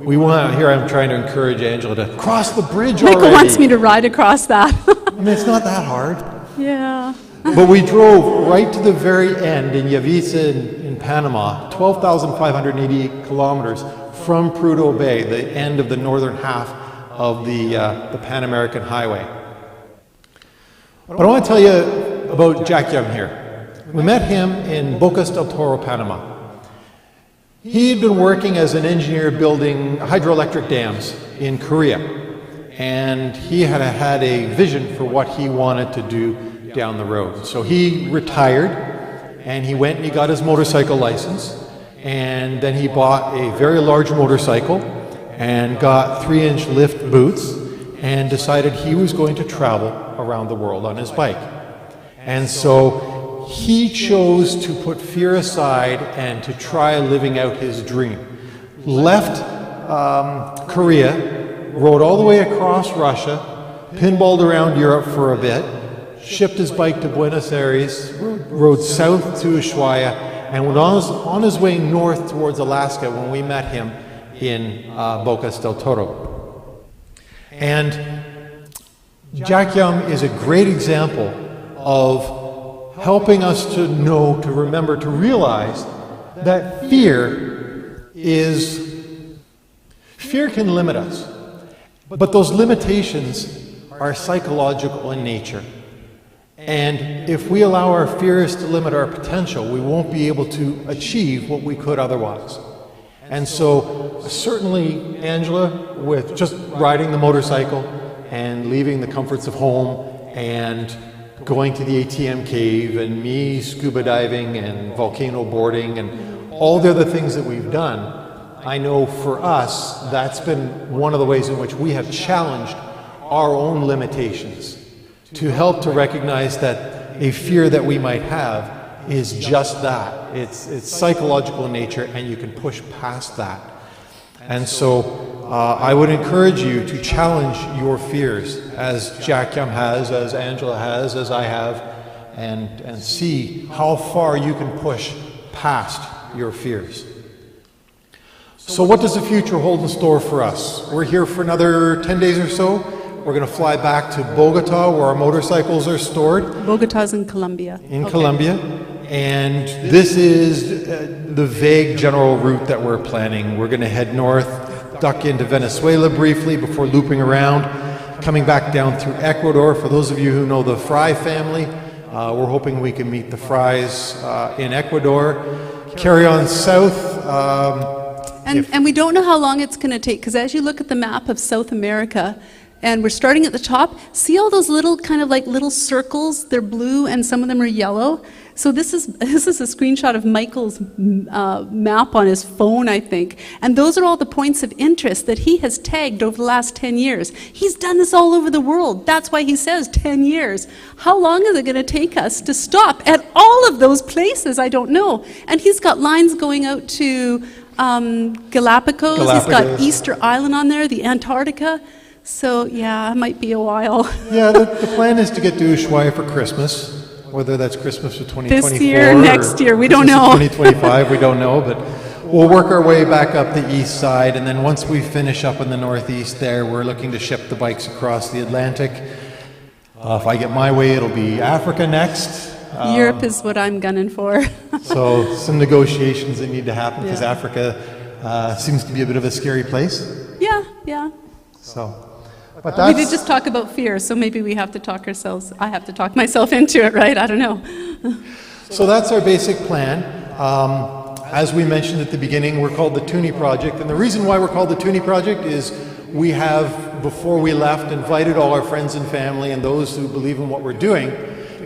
Here I'm trying to encourage Angela to cross the bridge already. Michael wants me to ride across that. I mean, it's not that hard. Yeah. But we drove right to the very end in Yaviza in Panama, 12,588 kilometers, from Prudhoe Bay, the end of the northern half of the Pan American Highway. But I want to tell you about Jack Young here. We met him in Bocas del Toro, Panama. He had been working as an engineer building hydroelectric dams in Korea, and he had a vision for what he wanted to do down the road. So he retired, and he went and he got his motorcycle license, and then he bought a very large motorcycle and got 3-inch lift boots and decided he was going to travel around the world on his bike. And so he chose to put fear aside and to try living out his dream. Left Korea, rode all the way across Russia, pinballed around Europe for a bit, shipped his bike to Buenos Aires, rode south to Ushuaia, and went on his way north towards Alaska when we met him in Bocas del Toro. And Jack Young is a great example of helping us to know, to remember, to realize that fear can limit us. But those limitations are psychological in nature. And if we allow our fears to limit our potential, we won't be able to achieve what we could otherwise. And so, certainly, Angela, with just riding the motorcycle and leaving the comforts of home and going to the ATM cave, and me scuba diving and volcano boarding and all the other things that we've done, I know for us, that's been one of the ways in which we have challenged our own limitations to help to recognize that a fear that we might have is just that. It's psychological in nature, and you can push past that. And so I would encourage you to challenge your fears, as Jack Young has, as Angela has, as I have, and see how far you can push past your fears. So what does the future hold in store for us? We're here for another 10 days or so. We're going to fly back to Bogota, where our motorcycles are stored. Bogota's in Colombia. Colombia. And this is the vague general route that we're planning. We're going to head north, duck into Venezuela briefly before looping around, coming back down through Ecuador. For those of you who know the Fry family, we're hoping we can meet the Frys in Ecuador. Carry on south. And we don't know how long it's going to take, because as you look at the map of South America, and we're starting at the top, see all those little kind of like little circles? They're blue and some of them are yellow. So this is a screenshot of Michael's map on his phone, I think. And those are all the points of interest that he has tagged over the last 10 years. He's done this all over the world. That's why he says 10 years. How long is it going to take us to stop at all of those places? I don't know. And he's got lines going out to Galapagos. He's got Easter Island on there, the Antarctica. So, yeah, it might be a while. Yeah, the plan is to get to Ushuaia for Christmas, whether that's Christmas of 2024 this year, next year, we don't know. 2025, we don't know, but we'll work our way back up the east side, and then once we finish up in the northeast there, we're looking to ship the bikes across the Atlantic. If I get my way, it'll be Africa next. Europe is what I'm gunning for. So some negotiations that need to happen, because Africa seems to be a bit of a scary place. Yeah. So... we did just talk about fear, so maybe we have to talk ourselves. I have to talk myself into it, right? I don't know. So that's our basic plan. As we mentioned at the beginning, we're called the Toonie Project, and the reason why we're called the Toonie Project is we have, before we left, invited all our friends and family and those who believe in what we're doing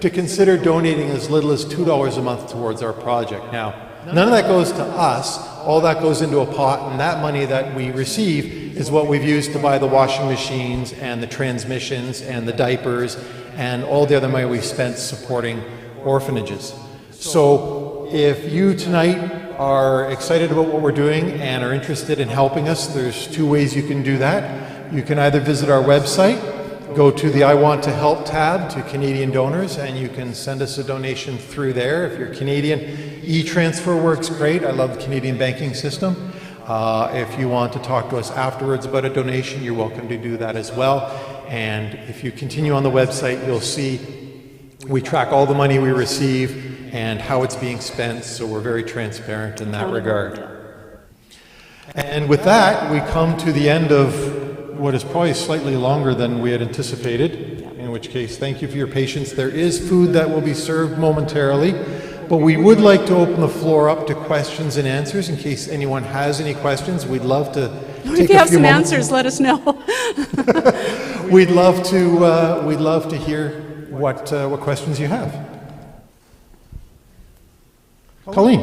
to consider donating as little as $2 a month towards our project. Now, none of that goes to us. All that goes into a pot, and that money that we receive is what we've used to buy the washing machines and the transmissions and the diapers and all the other money we've spent supporting orphanages. So if you tonight are excited about what we're doing and are interested in helping us, there's two ways you can do that. You can either visit our website, go to the I Want to Help tab to Canadian donors, and you can send us a donation through there. If you're Canadian, e-transfer works great. I love the Canadian banking system. If you want to talk to us afterwards about a donation, you're welcome to do that as well. And if you continue on the website, you'll see we track all the money we receive and how it's being spent, so we're very transparent in that regard. And with that, we come to the end of what is probably slightly longer than we had anticipated, in which case, thank you for your patience. There is food that will be served momentarily, but we would like to open the floor up to questions and answers in case anyone has any questions. We'd love to take If you a have few some moments. answers, let us know. We'd love to hear what questions you have. Colleen.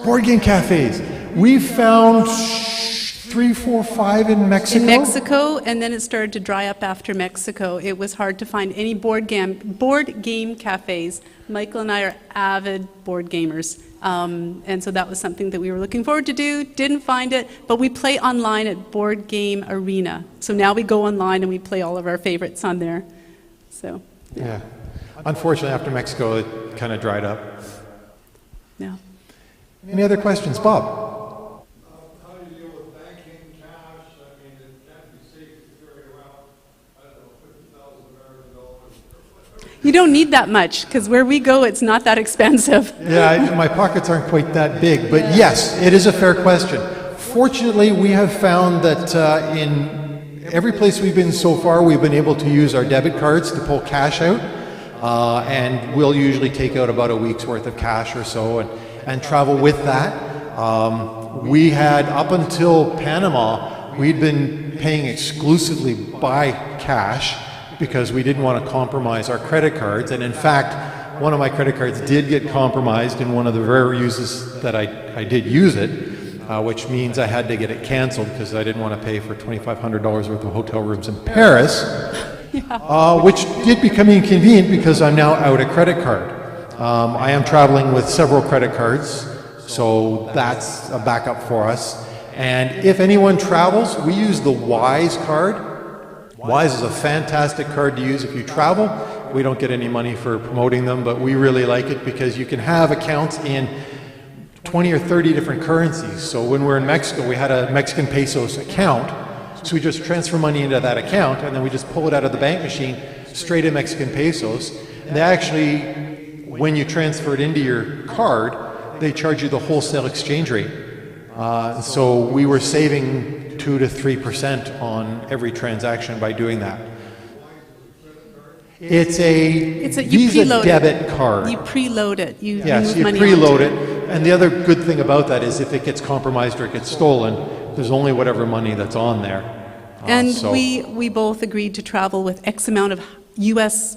Board game cafes. We found 3, 4, 5 in Mexico. In Mexico, and then it started to dry up after Mexico. It was hard to find any board game cafes. Michael and I are avid board gamers, and so that was something that we were looking forward to do. Didn't find it, but we play online at Board Game Arena. So now we go online and we play all of our favorites on there. So yeah. Unfortunately, after Mexico, it kind of dried up. yeah. Any other questions, Bob? How do you deal with banking cash? I mean, it can't be safe to carry around, I don't know, $50,000. You don't need that much because where we go, it's not that expensive. Yeah, my pockets aren't quite that big, but yes, it is a fair question. Fortunately, we have found that in every place we've been so far, we've been able to use our debit cards to pull cash out, and we'll usually take out about a week's worth of cash or so and travel with that. We had, up until Panama, we'd been paying exclusively by cash because we didn't want to compromise our credit cards. And in fact, one of my credit cards did get compromised in one of the rare uses that I did use it, which means I had to get it canceled because I didn't want to pay for $2,500 worth of hotel rooms in Paris, which did become inconvenient because I'm now out of credit card. I am traveling with several credit cards, so that's a backup for us. And if anyone travels, we use the Wise card. Wise is a fantastic card to use if you travel. We don't get any money for promoting them, but we really like it because you can have accounts in 20 or 30 different currencies. So when we're in Mexico, we had a Mexican pesos account, so we just transfer money into that account, and then we just pull it out of the bank machine straight in Mexican pesos. And they actually, when you transfer it into your card, they charge you the wholesale exchange rate. So we were saving 2 to 3% on every transaction by doing that. It's a Visa debit card. You preload it. You Yes, move you money preload onto it. And the other good thing about that is if it gets compromised or it gets stolen, there's only whatever money that's on there. And So- we both agreed to travel with X amount of US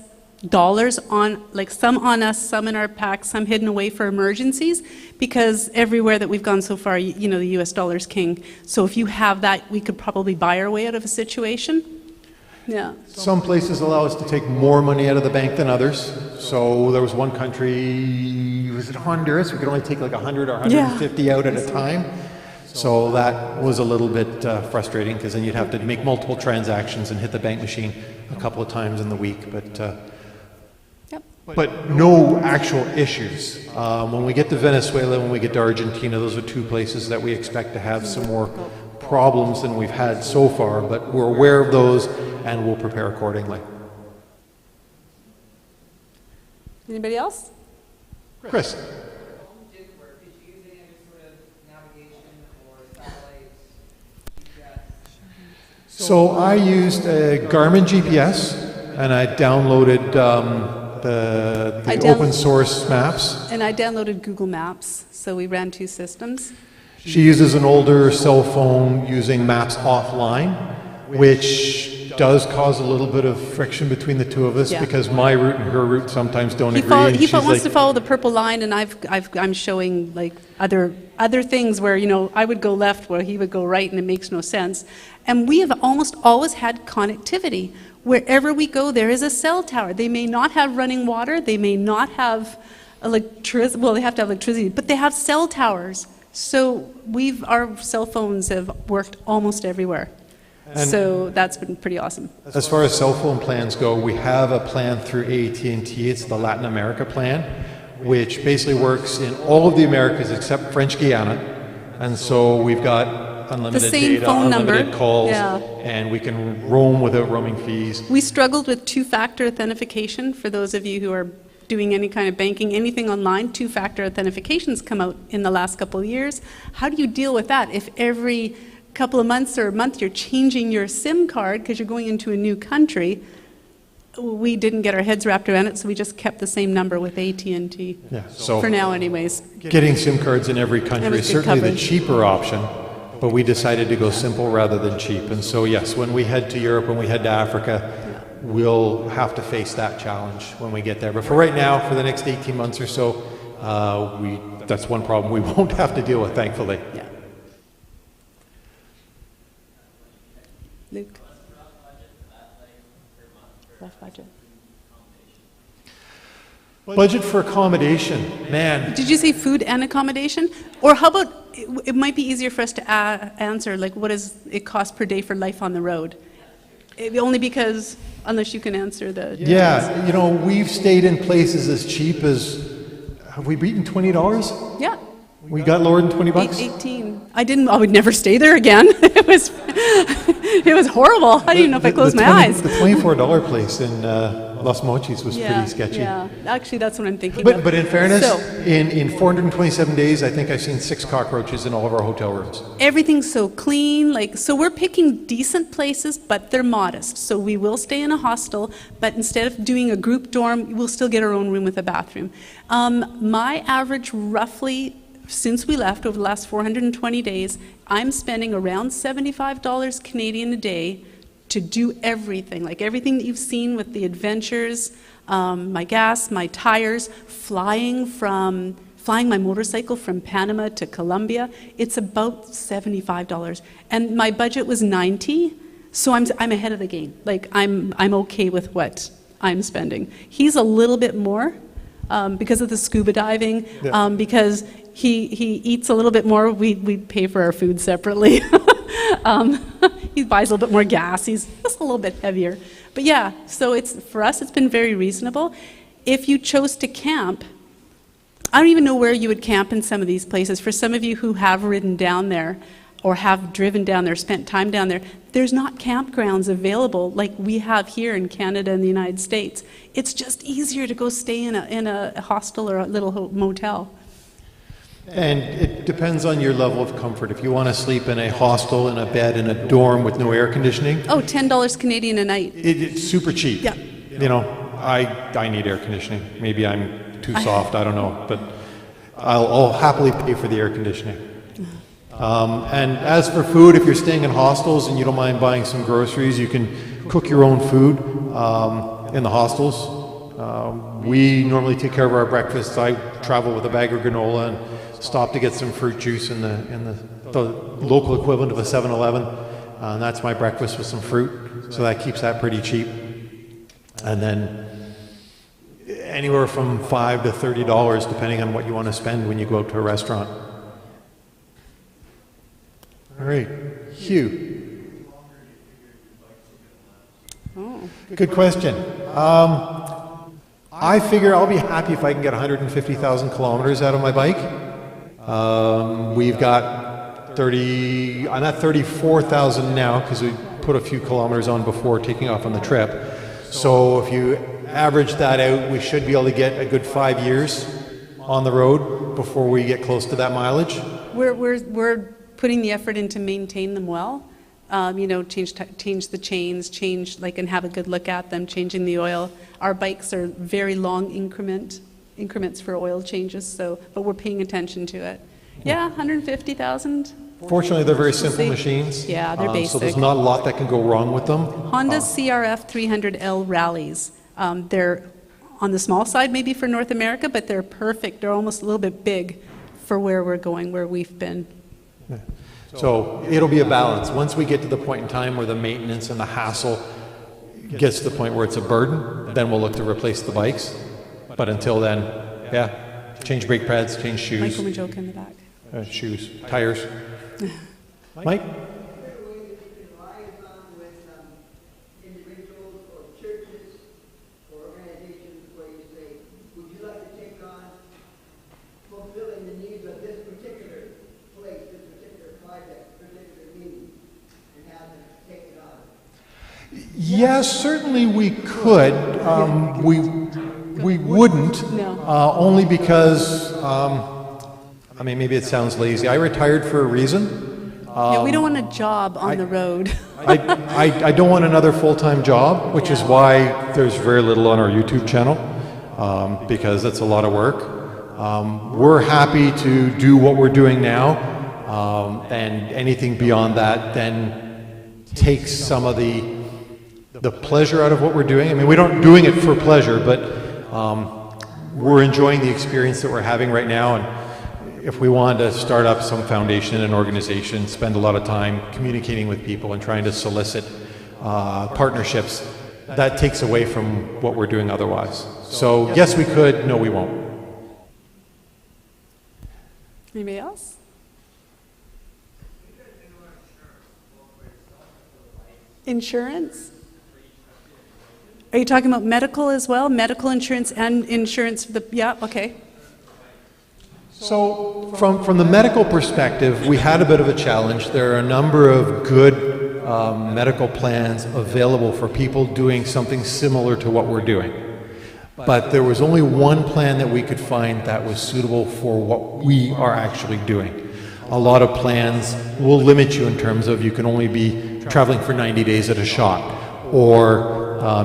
dollars on, like some on us, some in our packs, some hidden away for emergencies, because everywhere that we've gone so far, you know, the US dollar's king. So if you have that, we could probably buy our way out of a situation. Yeah. Some places allow us to take more money out of the bank than others. So there was one country, was it Honduras? We could only take like 100 or 150 out at a time. So that was a little bit frustrating because then you'd have to make multiple transactions and hit the bank machine a couple of times in the week. But no actual issues. When we get to Venezuela, when we get to Argentina, those are two places that we expect to have some more problems than we've had so far, but we're aware of those and we'll prepare accordingly. Anybody else? Chris? So I used a Garmin GPS and I downloaded the open source maps. And I downloaded Google Maps, so we ran two systems. She uses an older cell phone using maps offline, which does cause a little bit of friction between the two of us because my route and her route sometimes don't agree. He wants to follow the purple line, and I'm showing like other things where, you know, I would go left where he would go right, and it makes no sense. And we have almost always had connectivity. Wherever we go, there is a cell tower. They may not have running water, they may not have electricity, well, they have to have electricity, but they have cell towers. So our cell phones have worked almost everywhere. And so that's been pretty awesome. As far as cell phone plans go, we have a plan through AT&T. It's the Latin America plan, which basically works in all of the Americas except French Guiana. And so we've got unlimited data, phone unlimited number. calls, Yeah. and we can roam without roaming fees. We struggled with two-factor authentication for those of you who are doing any kind of banking, anything online. Two-factor authentication's come out in the last couple of years. How do you deal with that if every couple of months or a month you're changing your SIM card because you're going into a new country? We didn't get our heads wrapped around it, so we just kept the same number with AT&T. Yeah, so for now anyways. getting SIM cards in every country is certainly the cheaper option, but we decided to go simple rather than cheap. And so yes, when we head to Europe, when we head to Africa, we'll have to face that challenge when we get there. But for right now, for the next 18 months or so, that's one problem we won't have to deal with, thankfully. Yeah. Luke? Rough budget. Budget for accommodation, man. Did you say food and accommodation? Or how about, it might be easier for us to answer, like, what does it cost per day for life on the road? Only because, unless you can answer the... Yeah, you know, we've stayed in places as cheap as, have we beaten $20? Yeah. We got lower than 20 bucks? 18. I would never stay there again. It was horrible. I didn't even know if I closed my eyes. The $24 place in Los Mochis was pretty sketchy. Yeah, actually that's what I'm thinking of. But in fairness, in 427 days, I think I've seen 6 cockroaches in all of our hotel rooms. Everything's so clean, so we're picking decent places, but they're modest. So we will stay in a hostel, but instead of doing a group dorm, we'll still get our own room with a bathroom. My average roughly, since we left over the last 420 days, I'm spending around $75 Canadian a day to do everything, like everything that you've seen with the adventures, my gas, my tires, flying my motorcycle from Panama to Colombia. It's about $75, and my budget was $90, so I'm ahead of the game. Like I'm okay with what I'm spending. He's a little bit more because of the scuba diving, because he eats a little bit more. We pay for our food separately. He buys a little bit more gas. He's just a little bit heavier. But yeah, so for us, it's been very reasonable. If you chose to camp, I don't even know where you would camp in some of these places. For some of you who have ridden down there or have driven down there, spent time down there, there's not campgrounds available like we have here in Canada and the United States. It's just easier to go stay in a hostel or a little motel. And it depends on your level of comfort. If you want to sleep in a hostel, in a bed, in a dorm with no air conditioning... Oh, $10 Canadian a night. It's super cheap. Yeah. You know, I need air conditioning. Maybe I'm too soft, I don't know. But I'll happily pay for the air conditioning. And as for food, if you're staying in hostels and you don't mind buying some groceries, you can cook your own food in the hostels. We normally take care of our breakfasts. I travel with a bag of granola and stop to get some fruit juice in the local equivalent of a 7-Eleven. And that's my breakfast with some fruit. So that keeps that pretty cheap. And then anywhere from $5 to $30, depending on what you want to spend when you go out to a restaurant. All right, Hugh. Oh. Good question. I figure I'll be happy if I can get 150,000 kilometers out of my bike. We've got I'm at 34,000 now because we put a few kilometers on before taking off on the trip. So if you average that out, we should be able to get a good 5 years on the road before we get close to that mileage. We're putting the effort in to maintain them well. Change the chains, and have a good look at them, changing the oil. Our bikes are very long increments for oil changes, but we're paying attention to it. Yeah, 150,000. Fortunately, they're very simple machines. Yeah, they're basic. So there's not a lot that can go wrong with them. Honda's CRF 300L rallies. They're on the small side maybe for North America, but they're perfect. They're almost a little bit big for where we're going, where we've been. Yeah. So it'll be a balance. Once we get to the point in time where the maintenance and the hassle gets to the point where it's a burden, then we'll look to replace the bikes. But until then, change brake pads, change shoes. Michael and Joke in the back. Shoes, tires. Mike? Yes, certainly we could. We wouldn't, No. only because, I mean, maybe it sounds lazy. I retired for a reason. Yeah, we don't want a job on the road. I don't want another full-time job, which is why there's very little on our YouTube channel, because it's a lot of work. We're happy to do what we're doing now, and anything beyond that then takes some of the pleasure out of what we're doing. I mean, we aren't doing it for pleasure, but we're enjoying the experience that we're having right now. And if we wanted to start up some foundation and organization, spend a lot of time communicating with people and trying to solicit partnerships, that takes away from what we're doing otherwise. So yes, we could. No, we won't. Anybody else? Insurance? Are you talking about medical as well? Medical insurance and insurance for the, yeah, okay. So from the medical perspective, we had a bit of a challenge. There are a number of good medical plans available for people doing something similar to what we're doing. But there was only one plan that we could find that was suitable for what we are actually doing. A lot of plans will limit you in terms of you can only be traveling for 90 days at a shot, or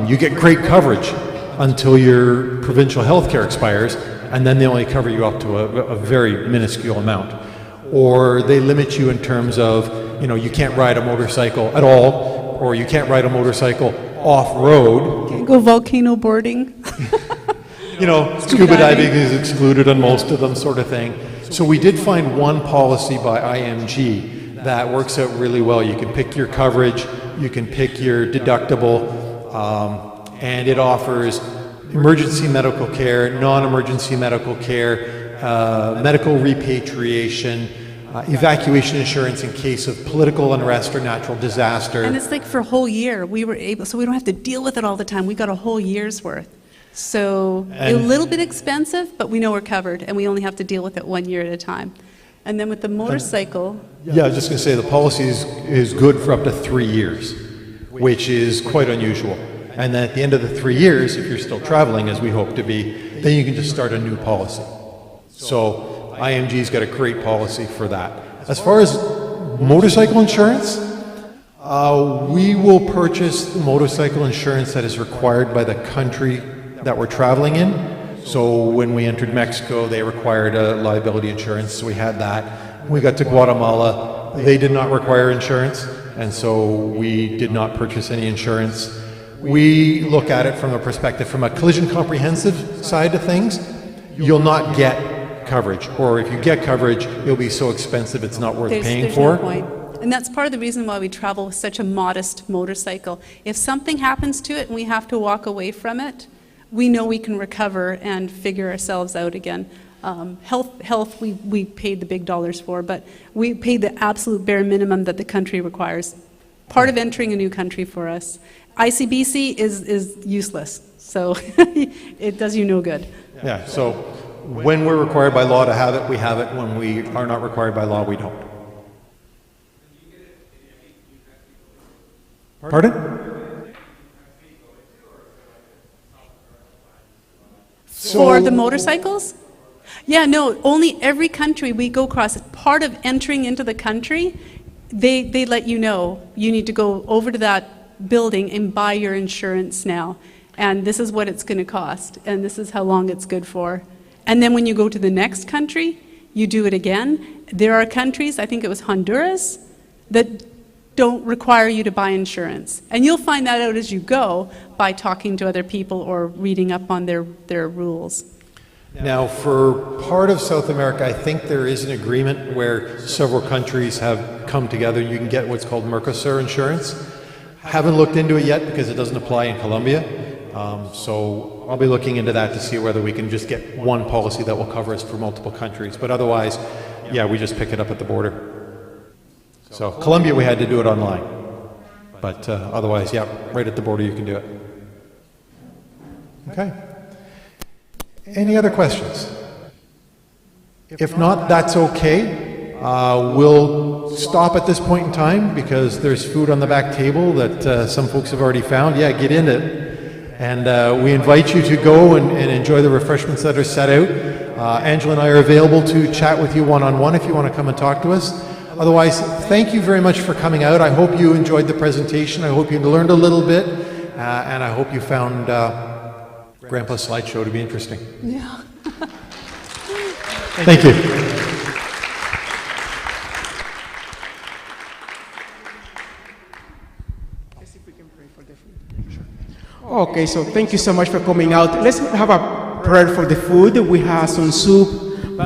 you get great coverage until your provincial health care expires, and then they only cover you up to a very minuscule amount. Or they limit you in terms of, you know, you can't ride a motorcycle at all, or you can't ride a motorcycle off-road. Can't go volcano boarding. You know, scuba diving is excluded on most of them, sort of thing. So we did find one policy by IMG that works out really well. You can pick your coverage, you can pick your deductible, and it offers emergency medical care, non-emergency medical care, medical repatriation, evacuation insurance in case of political unrest or natural disaster. And it's like for a whole year, we were able, so we don't have to deal with it all the time. We got a whole year's worth. So a little bit expensive, but we know we're covered, and we only have to deal with it 1 year at a time. And then with the motorcycle... Yeah, I was just going to say the policy is good for up to 3 years, which is quite unusual. And then at the end of the 3 years, if you're still traveling, as we hope to be, then you can just start a new policy. So IMG's got a great policy for that. As far as motorcycle insurance, we will purchase motorcycle insurance that is required by the country that we're traveling in. So when we entered Mexico, they required a liability insurance, so we had that. When we got to Guatemala, they did not require insurance, and so we did not purchase any insurance. We look at it from a perspective, from a collision comprehensive side of things, you'll not get coverage, or if you get coverage, it'll be so expensive it's not worth paying for. No point. And that's part of the reason why we travel with such a modest motorcycle. If something happens to it and we have to walk away from it, we know we can recover and figure ourselves out again. Health, we paid the big dollars for, but we paid the absolute bare minimum that the country requires. Part of entering a new country for us. ICBC is useless, so it does you no good. Yeah, so when we're required by law to have it, we have it. When we are not required by law, we don't. Pardon? For the motorcycles? Yeah, no, only every country we go across, part of entering into the country, they let you know, you need to go over to that building and buy your insurance now. And this is what it's going to cost, and this is how long it's good for. And then when you go to the next country, you do it again. There are countries, I think it was Honduras, that don't require you to buy insurance. And you'll find that out as you go by talking to other people or reading up on their rules. Now, for part of South America, I think there is an agreement where several countries have come together. You can get what's called Mercosur insurance. Haven't looked into it yet because it doesn't apply in Colombia. So I'll be looking into that to see whether we can just get one policy that will cover us for multiple countries. But otherwise, yeah, we just pick it up at the border. So Colombia, we had to do it online. But otherwise, yeah, right at the border you can do it. Okay. Any other questions? If not, that's okay. We'll stop at this point in time because there's food on the back table that some folks have already found. Yeah, get in it. And we invite you to go and enjoy the refreshments that are set out. Angela and I are available to chat with you one-on-one if you want to come and talk to us. Otherwise, thank you very much for coming out. I hope you enjoyed the presentation. I hope you learned a little bit. And I hope you found Grandpa's slideshow to be interesting. Yeah. Thank you. Okay, so thank you so much for coming out. Let's have a prayer for the food. We have some soup,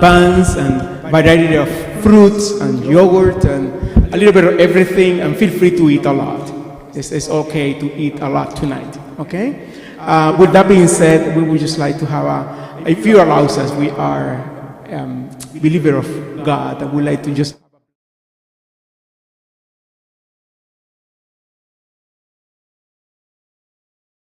buns, and variety of fruits and yogurt and a little bit of everything. And feel free to eat a lot. It's okay to eat a lot tonight. Okay. With that being said, we would just like to have if you allow us, we are believer of God, and we like to just